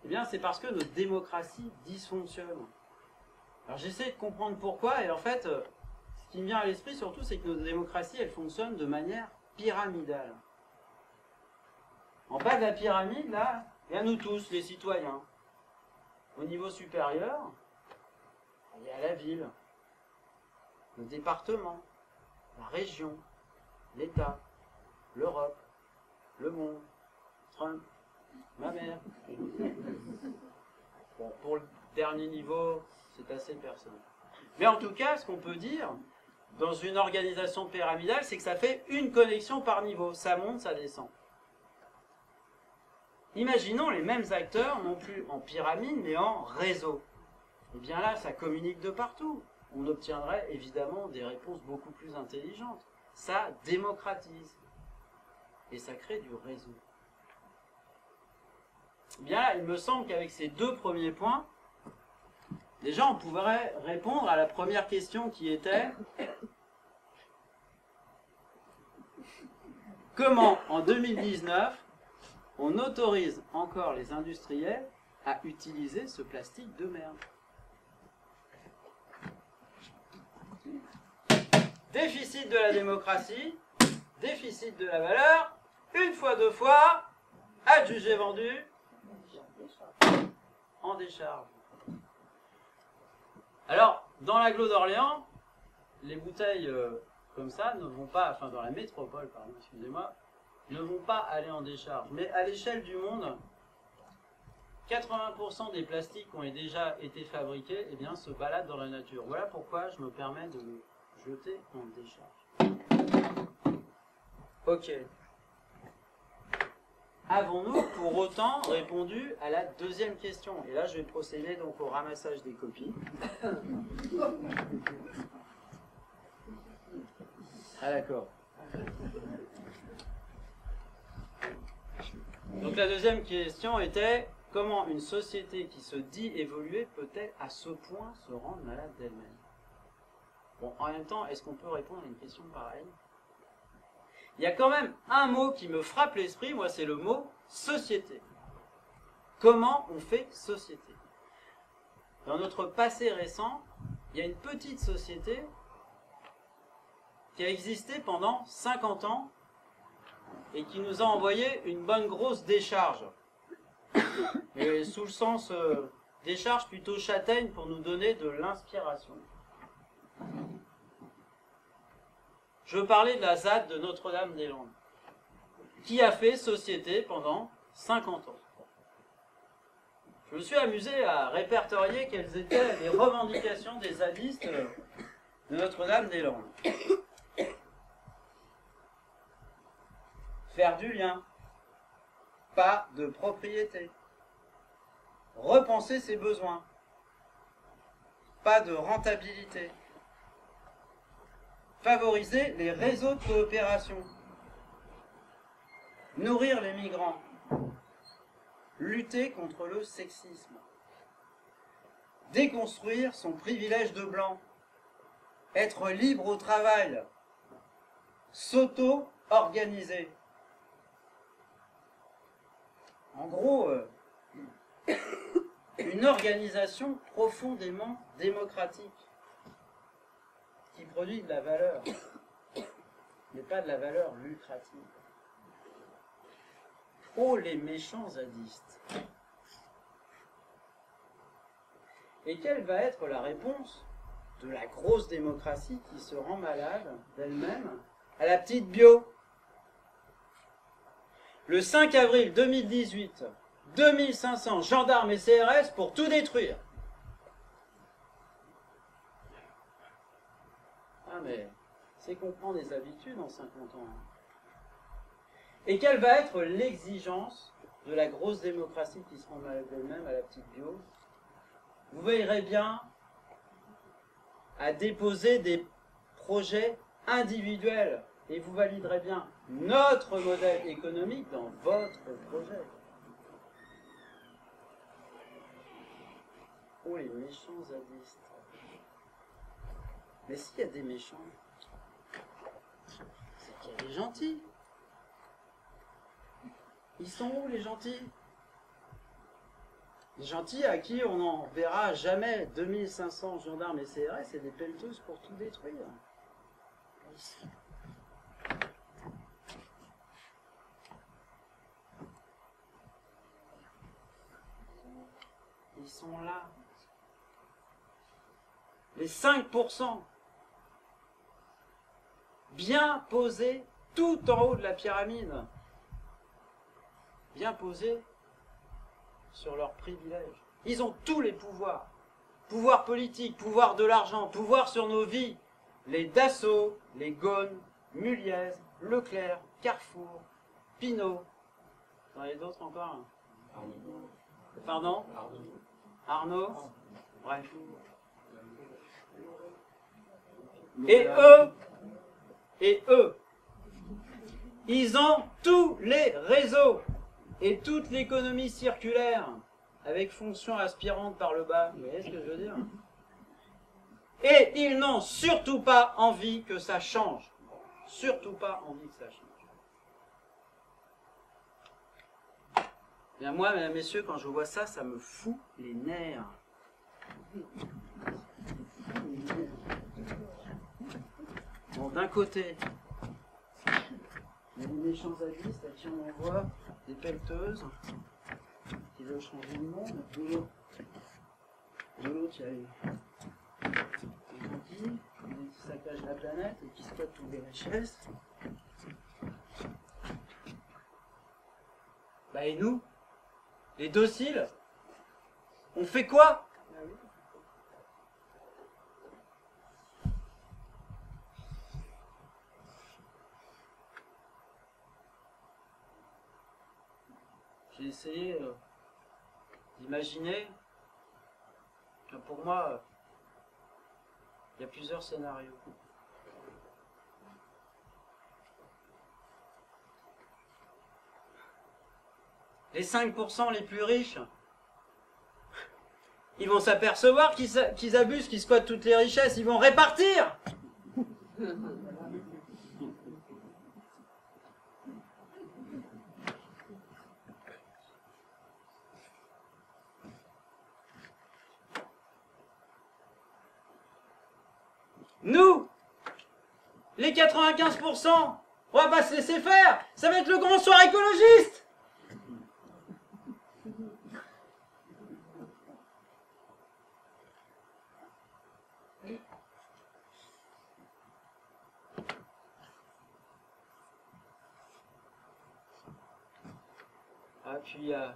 Speaker 1: Eh bien, c'est parce que nos démocraties dysfonctionnent. Alors, j'essaie de comprendre pourquoi, et en fait, ce qui me vient à l'esprit surtout, c'est que nos démocraties, elles fonctionnent de manière pyramidale. En bas de la pyramide, là, il y a nous tous, les citoyens. Au niveau supérieur, il y a la ville, le département, la région, l'État, l'Europe, le monde, Trump, ma mère. Bon, pour le dernier niveau, c'est assez personnel. Mais en tout cas, ce qu'on peut dire, dans une organisation pyramidale, c'est que ça fait une connexion par niveau. Ça monte, ça descend. Imaginons les mêmes acteurs, non plus en pyramide, mais en réseau. Et bien là, ça communique de partout. On obtiendrait évidemment des réponses beaucoup plus intelligentes. Ça démocratise. Et ça crée du réseau. Bien là, il me semble qu'avec ces deux premiers points, déjà on pourrait répondre à la première question qui était comment en 2019 on autorise encore les industriels à utiliser ce plastique de merde. Déficit de la démocratie, déficit de la valeur, une fois, deux fois, adjugé vendu, en décharge. Alors, dans l'agglo d'Orléans, les bouteilles comme ça ne vont pas, enfin dans la métropole, pardon, excusez-moi, ne vont pas aller en décharge. Mais à l'échelle du monde, 80% des plastiques qui ont déjà été fabriqués, eh bien, se baladent dans la nature. Voilà pourquoi je me permets de le jeter en décharge. Ok. Avons-nous pour autant répondu à la deuxième question? Et là, je vais procéder donc au ramassage des copies. Ah d'accord. Donc la deuxième question était comment une société qui se dit évoluer peut-elle à ce point se rendre malade d'elle-même? Bon, en même temps, est-ce qu'on peut répondre à une question pareille? Il y a quand même un mot qui me frappe l'esprit, moi c'est le mot société. Comment on fait société? Dans notre passé récent, il y a une petite société qui a existé pendant 50 ans et qui nous a envoyé une bonne grosse décharge. Et sous le sens décharge plutôt châtaigne pour nous donner de l'inspiration. Je veux parler de la ZAD de Notre-Dame-des-Landes, qui a fait société pendant 50 ans. je me suis amusé à répertorier quelles étaient les revendications des zadistes de Notre-Dame-des-Landes. Faire du lien, pas de propriété. Repenser ses besoins, pas de rentabilité. Favoriser les réseaux de coopération. Nourrir les migrants. Lutter contre le sexisme. Déconstruire son privilège de blanc. Être libre au travail. S'auto-organiser. En gros, une organisation profondément démocratique qui produit de la valeur, mais pas de la valeur lucrative. Oh, les méchants zadistes! Et quelle va être la réponse de la grosse démocratie qui se rend malade d'elle-même à la petite bio? Le 5 avril 2018, 2500 gendarmes et CRS pour tout détruire. Ah mais, c'est qu'on prend des habitudes en 50 ans. Et quelle va être l'exigence de la grosse démocratie qui se rend malade d'elle-même à la petite bio? Vous veillerez bien à déposer des projets individuels et vous validerez bien notre modèle économique dans votre projet. Oh, les méchants zadistes. Mais s'il y a des méchants, c'est qu'il y a des gentils. Ils sont où les gentils? Les gentils à qui on n'en verra jamais 2500 gendarmes et CRS et des pelleteuses pour tout détruire. Ils sont là. Les 5%. Bien posés tout en haut de la pyramide. Bien posés sur leurs privilèges. Ils ont tous les pouvoirs. Pouvoir politique, pouvoir de l'argent, pouvoir sur nos vies. Les Dassault, les Ghosn, Muliez, Leclerc, Carrefour, Pinot. Il y en a d'autres encore. Pardon? Arnaud? Bref. Et eux, ils ont tous les réseaux et toute l'économie circulaire avec fonction aspirante par le bas. Vous voyez ce que je veux dire? Et ils n'ont surtout pas envie que ça change. Surtout pas envie que ça change. Bien moi, mesdames, messieurs, quand je vois ça, ça me fout les nerfs. Bon, d'un côté, il y a des méchants zadistes à qui on envoie des pelleteuses qui veulent changer le monde. De l'autre, il y a les gentils qui saccagent la planète et qui squattent toutes les richesses. Bah et nous, les dociles, on fait quoi? J'ai essayé d'imaginer que pour moi, il y a plusieurs scénarios. Les 5% les plus riches, ils vont s'apercevoir qu'ils abusent, qu'ils squattent toutes les richesses, ils vont répartir. Nous, les 95%, on va pas se laisser faire. Ça va être le grand soir écologiste. Ah, puis il y a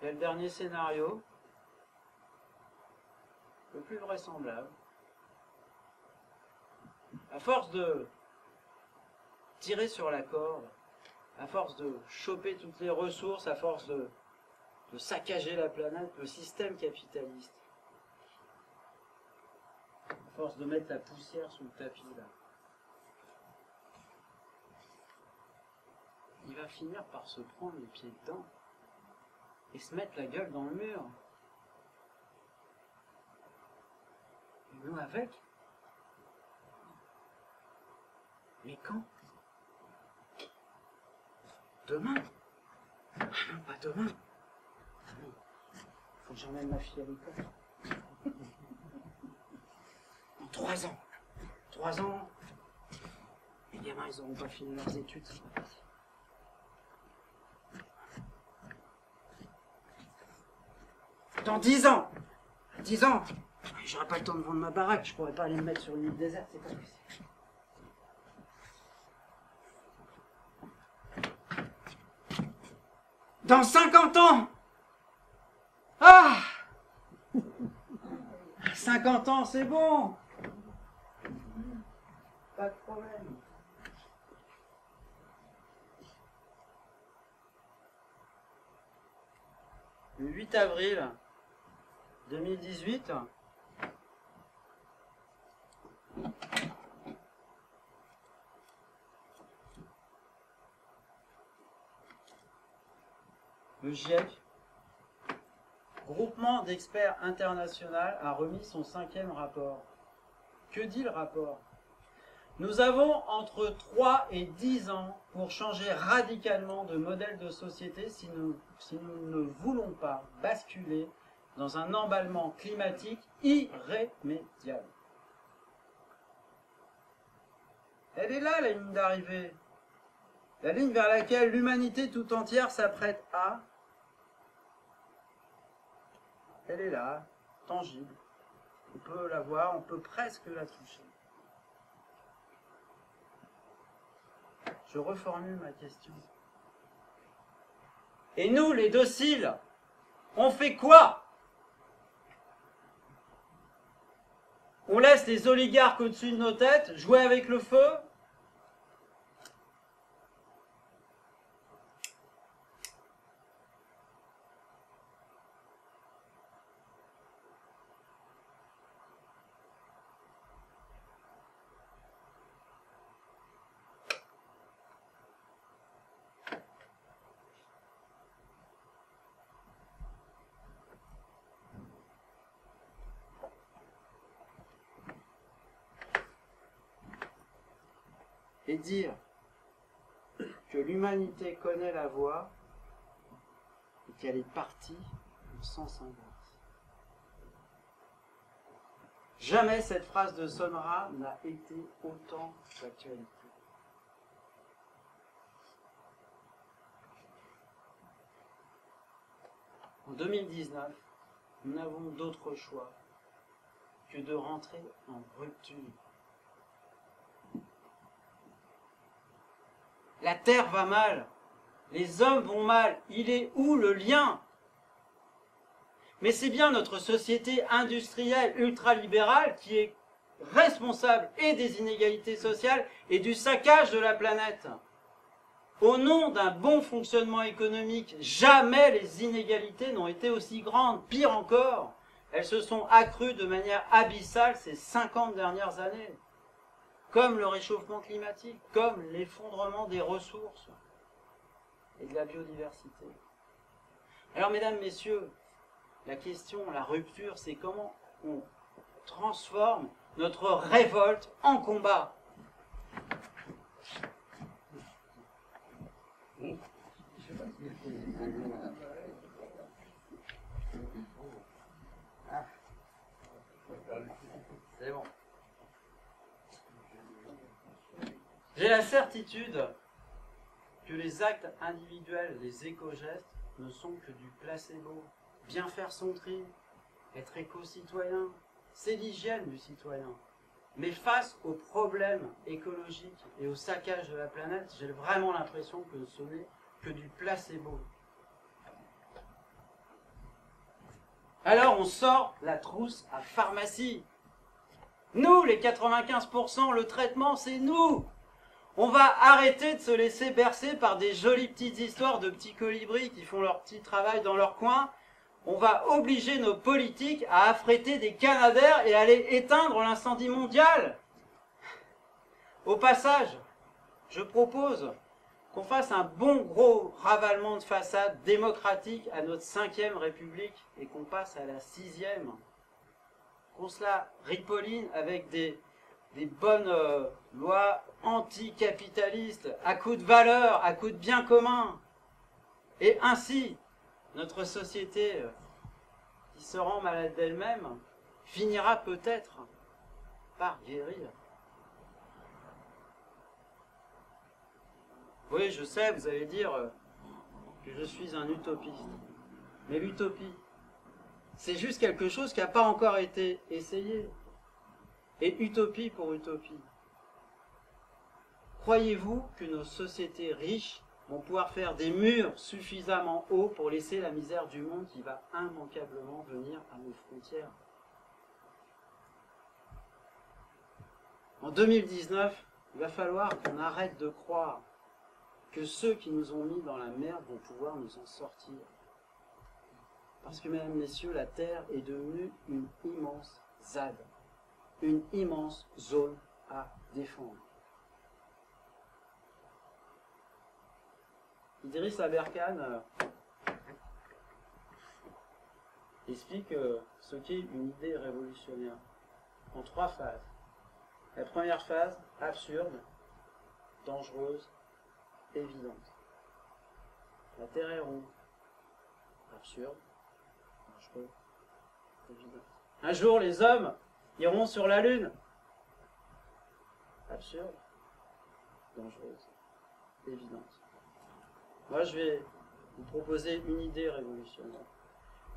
Speaker 1: Quel dernier scénario? Le plus vraisemblable. À force de tirer sur la corde, à force de choper toutes les ressources, à force de saccager la planète, le système capitaliste, à force de mettre la poussière sous le tapis là, il va finir par se prendre les pieds dedans et se mettre la gueule dans le mur. Et nous avec. Mais quand? Demain? Ah non, pas demain. Ah non. Faut que j'emmène ma fille à l'école. Dans 3 ans. 3 ans. Les gamins, ils n'auront pas fini leurs études, c'est pas possible. Dans 10 ans. 10 ans. J'aurai pas le temps de vendre ma baraque, je pourrais pas aller me mettre sur une île déserte, c'est pas possible. Dans 50 ans! Ah! 50 ans, c'est bon! Pas de problème. Le 8 avril 2018, le GIEC, Groupement d'experts international, a remis son 5e rapport. Que dit le rapport? Nous avons entre 3 et 10 ans pour changer radicalement de modèle de société si nous ne voulons pas basculer dans un emballement climatique irrémédiable. Elle est là, la ligne d'arrivée. La ligne vers laquelle l'humanité tout entière s'apprête à... Elle est là, tangible. On peut la voir, on peut presque la toucher. Je reformule ma question. Et nous, les dociles, on fait quoi? On laisse les oligarques au-dessus de nos têtes jouer avec le feu? Et dire que l'humanité connaît la voie et qu'elle est partie en sens inverse. Jamais cette phrase de Sonra n'a été autant d'actualité. En 2019, nous n'avons d'autre choix que de rentrer en rupture. La Terre va mal, les hommes vont mal, il est où le lien? Mais c'est bien notre société industrielle ultralibérale qui est responsable et des inégalités sociales et du saccage de la planète. Au nom d'un bon fonctionnement économique, jamais les inégalités n'ont été aussi grandes. Pire encore, elles se sont accrues de manière abyssale ces 50 dernières années. Comme le réchauffement climatique, comme l'effondrement des ressources et de la biodiversité. Alors, mesdames, messieurs, la question, la rupture, c'est comment on transforme notre révolte en combat. C'est bon. J'ai la certitude que les actes individuels, les éco-gestes, ne sont que du placebo. Bien faire son tri, être éco-citoyen, c'est l'hygiène du citoyen. Mais face aux problèmes écologiques et au saccage de la planète, j'ai vraiment l'impression que ce n'est que du placebo. Alors on sort la trousse à pharmacie. Nous, les 95%, le traitement, c'est nous. On va arrêter de se laisser bercer par des jolies petites histoires de petits colibris qui font leur petit travail dans leur coin. On va obliger nos politiques à affréter des canadaires et à aller éteindre l'incendie mondial. Au passage, je propose qu'on fasse un bon gros ravalement de façade démocratique à notre 5e République et qu'on passe à la 6e. Qu'on se la ripolline avec des bonnes lois anticapitalistes, à coup de valeurs, à coup de bien commun. Et ainsi, notre société, qui se rend malade d'elle-même, finira peut-être par guérir. Oui, je sais, vous allez dire que je suis un utopiste. Mais l'utopie, c'est juste quelque chose qui n'a pas encore été essayé. Et utopie pour utopie. Croyez-vous que nos sociétés riches vont pouvoir faire des murs suffisamment hauts pour laisser la misère du monde qui va immanquablement venir à nos frontières? En 2019, il va falloir qu'on arrête de croire que ceux qui nous ont mis dans la merde vont pouvoir nous en sortir. Parce que, mesdames, messieurs, la Terre est devenue une immense ZAD, une immense zone à défendre. Idriss Aberkan explique ce qu'est une idée révolutionnaire en 3 phases. La première phase, absurde, dangereuse, évidente. La Terre est ronde, absurde, dangereux, évidente. Un jour, les hommes iront sur la Lune, absurde, dangereuse, évidente. Moi, je vais vous proposer une idée révolutionnaire.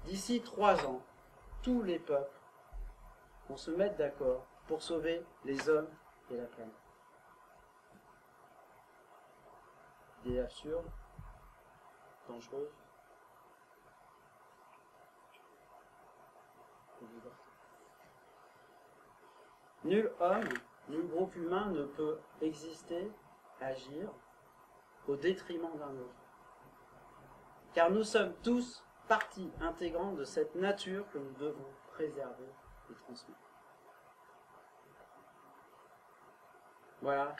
Speaker 1: D'ici 3 ans, tous les peuples vont se mettre d'accord pour sauver les hommes et la planète. Idée absurde, dangereuse, évidente. Nul homme, nul groupe humain ne peut exister, agir, au détriment d'un autre. Car nous sommes tous partie intégrante de cette nature que nous devons préserver et transmettre. Voilà.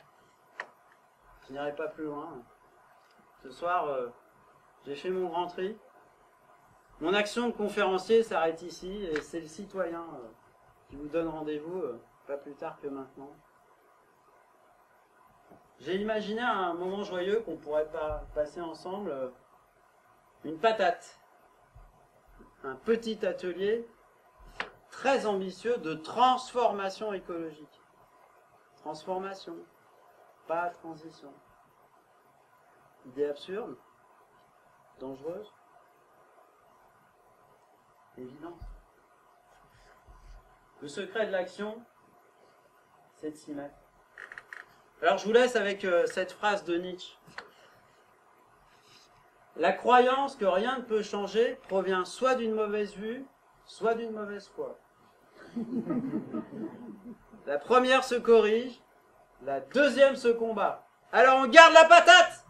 Speaker 1: Je n'irai pas plus loin. Ce soir, j'ai fait mon grand tri. Mon action de conférencier s'arrête ici et c'est le citoyen qui vous donne rendez-vous pas plus tard que maintenant. J'ai imaginé un moment joyeux qu'on pourrait passer ensemble, une patate, un petit atelier très ambitieux de transformation écologique. Transformation, pas transition. Idée absurde, dangereuse, évidente. Le secret de l'action, c'est de s'y mettre. Alors je vous laisse avec cette phrase de Nietzsche. La croyance que rien ne peut changer provient soit d'une mauvaise vue, soit d'une mauvaise foi. La première se corrige, la deuxième se combat. Alors on garde la patate!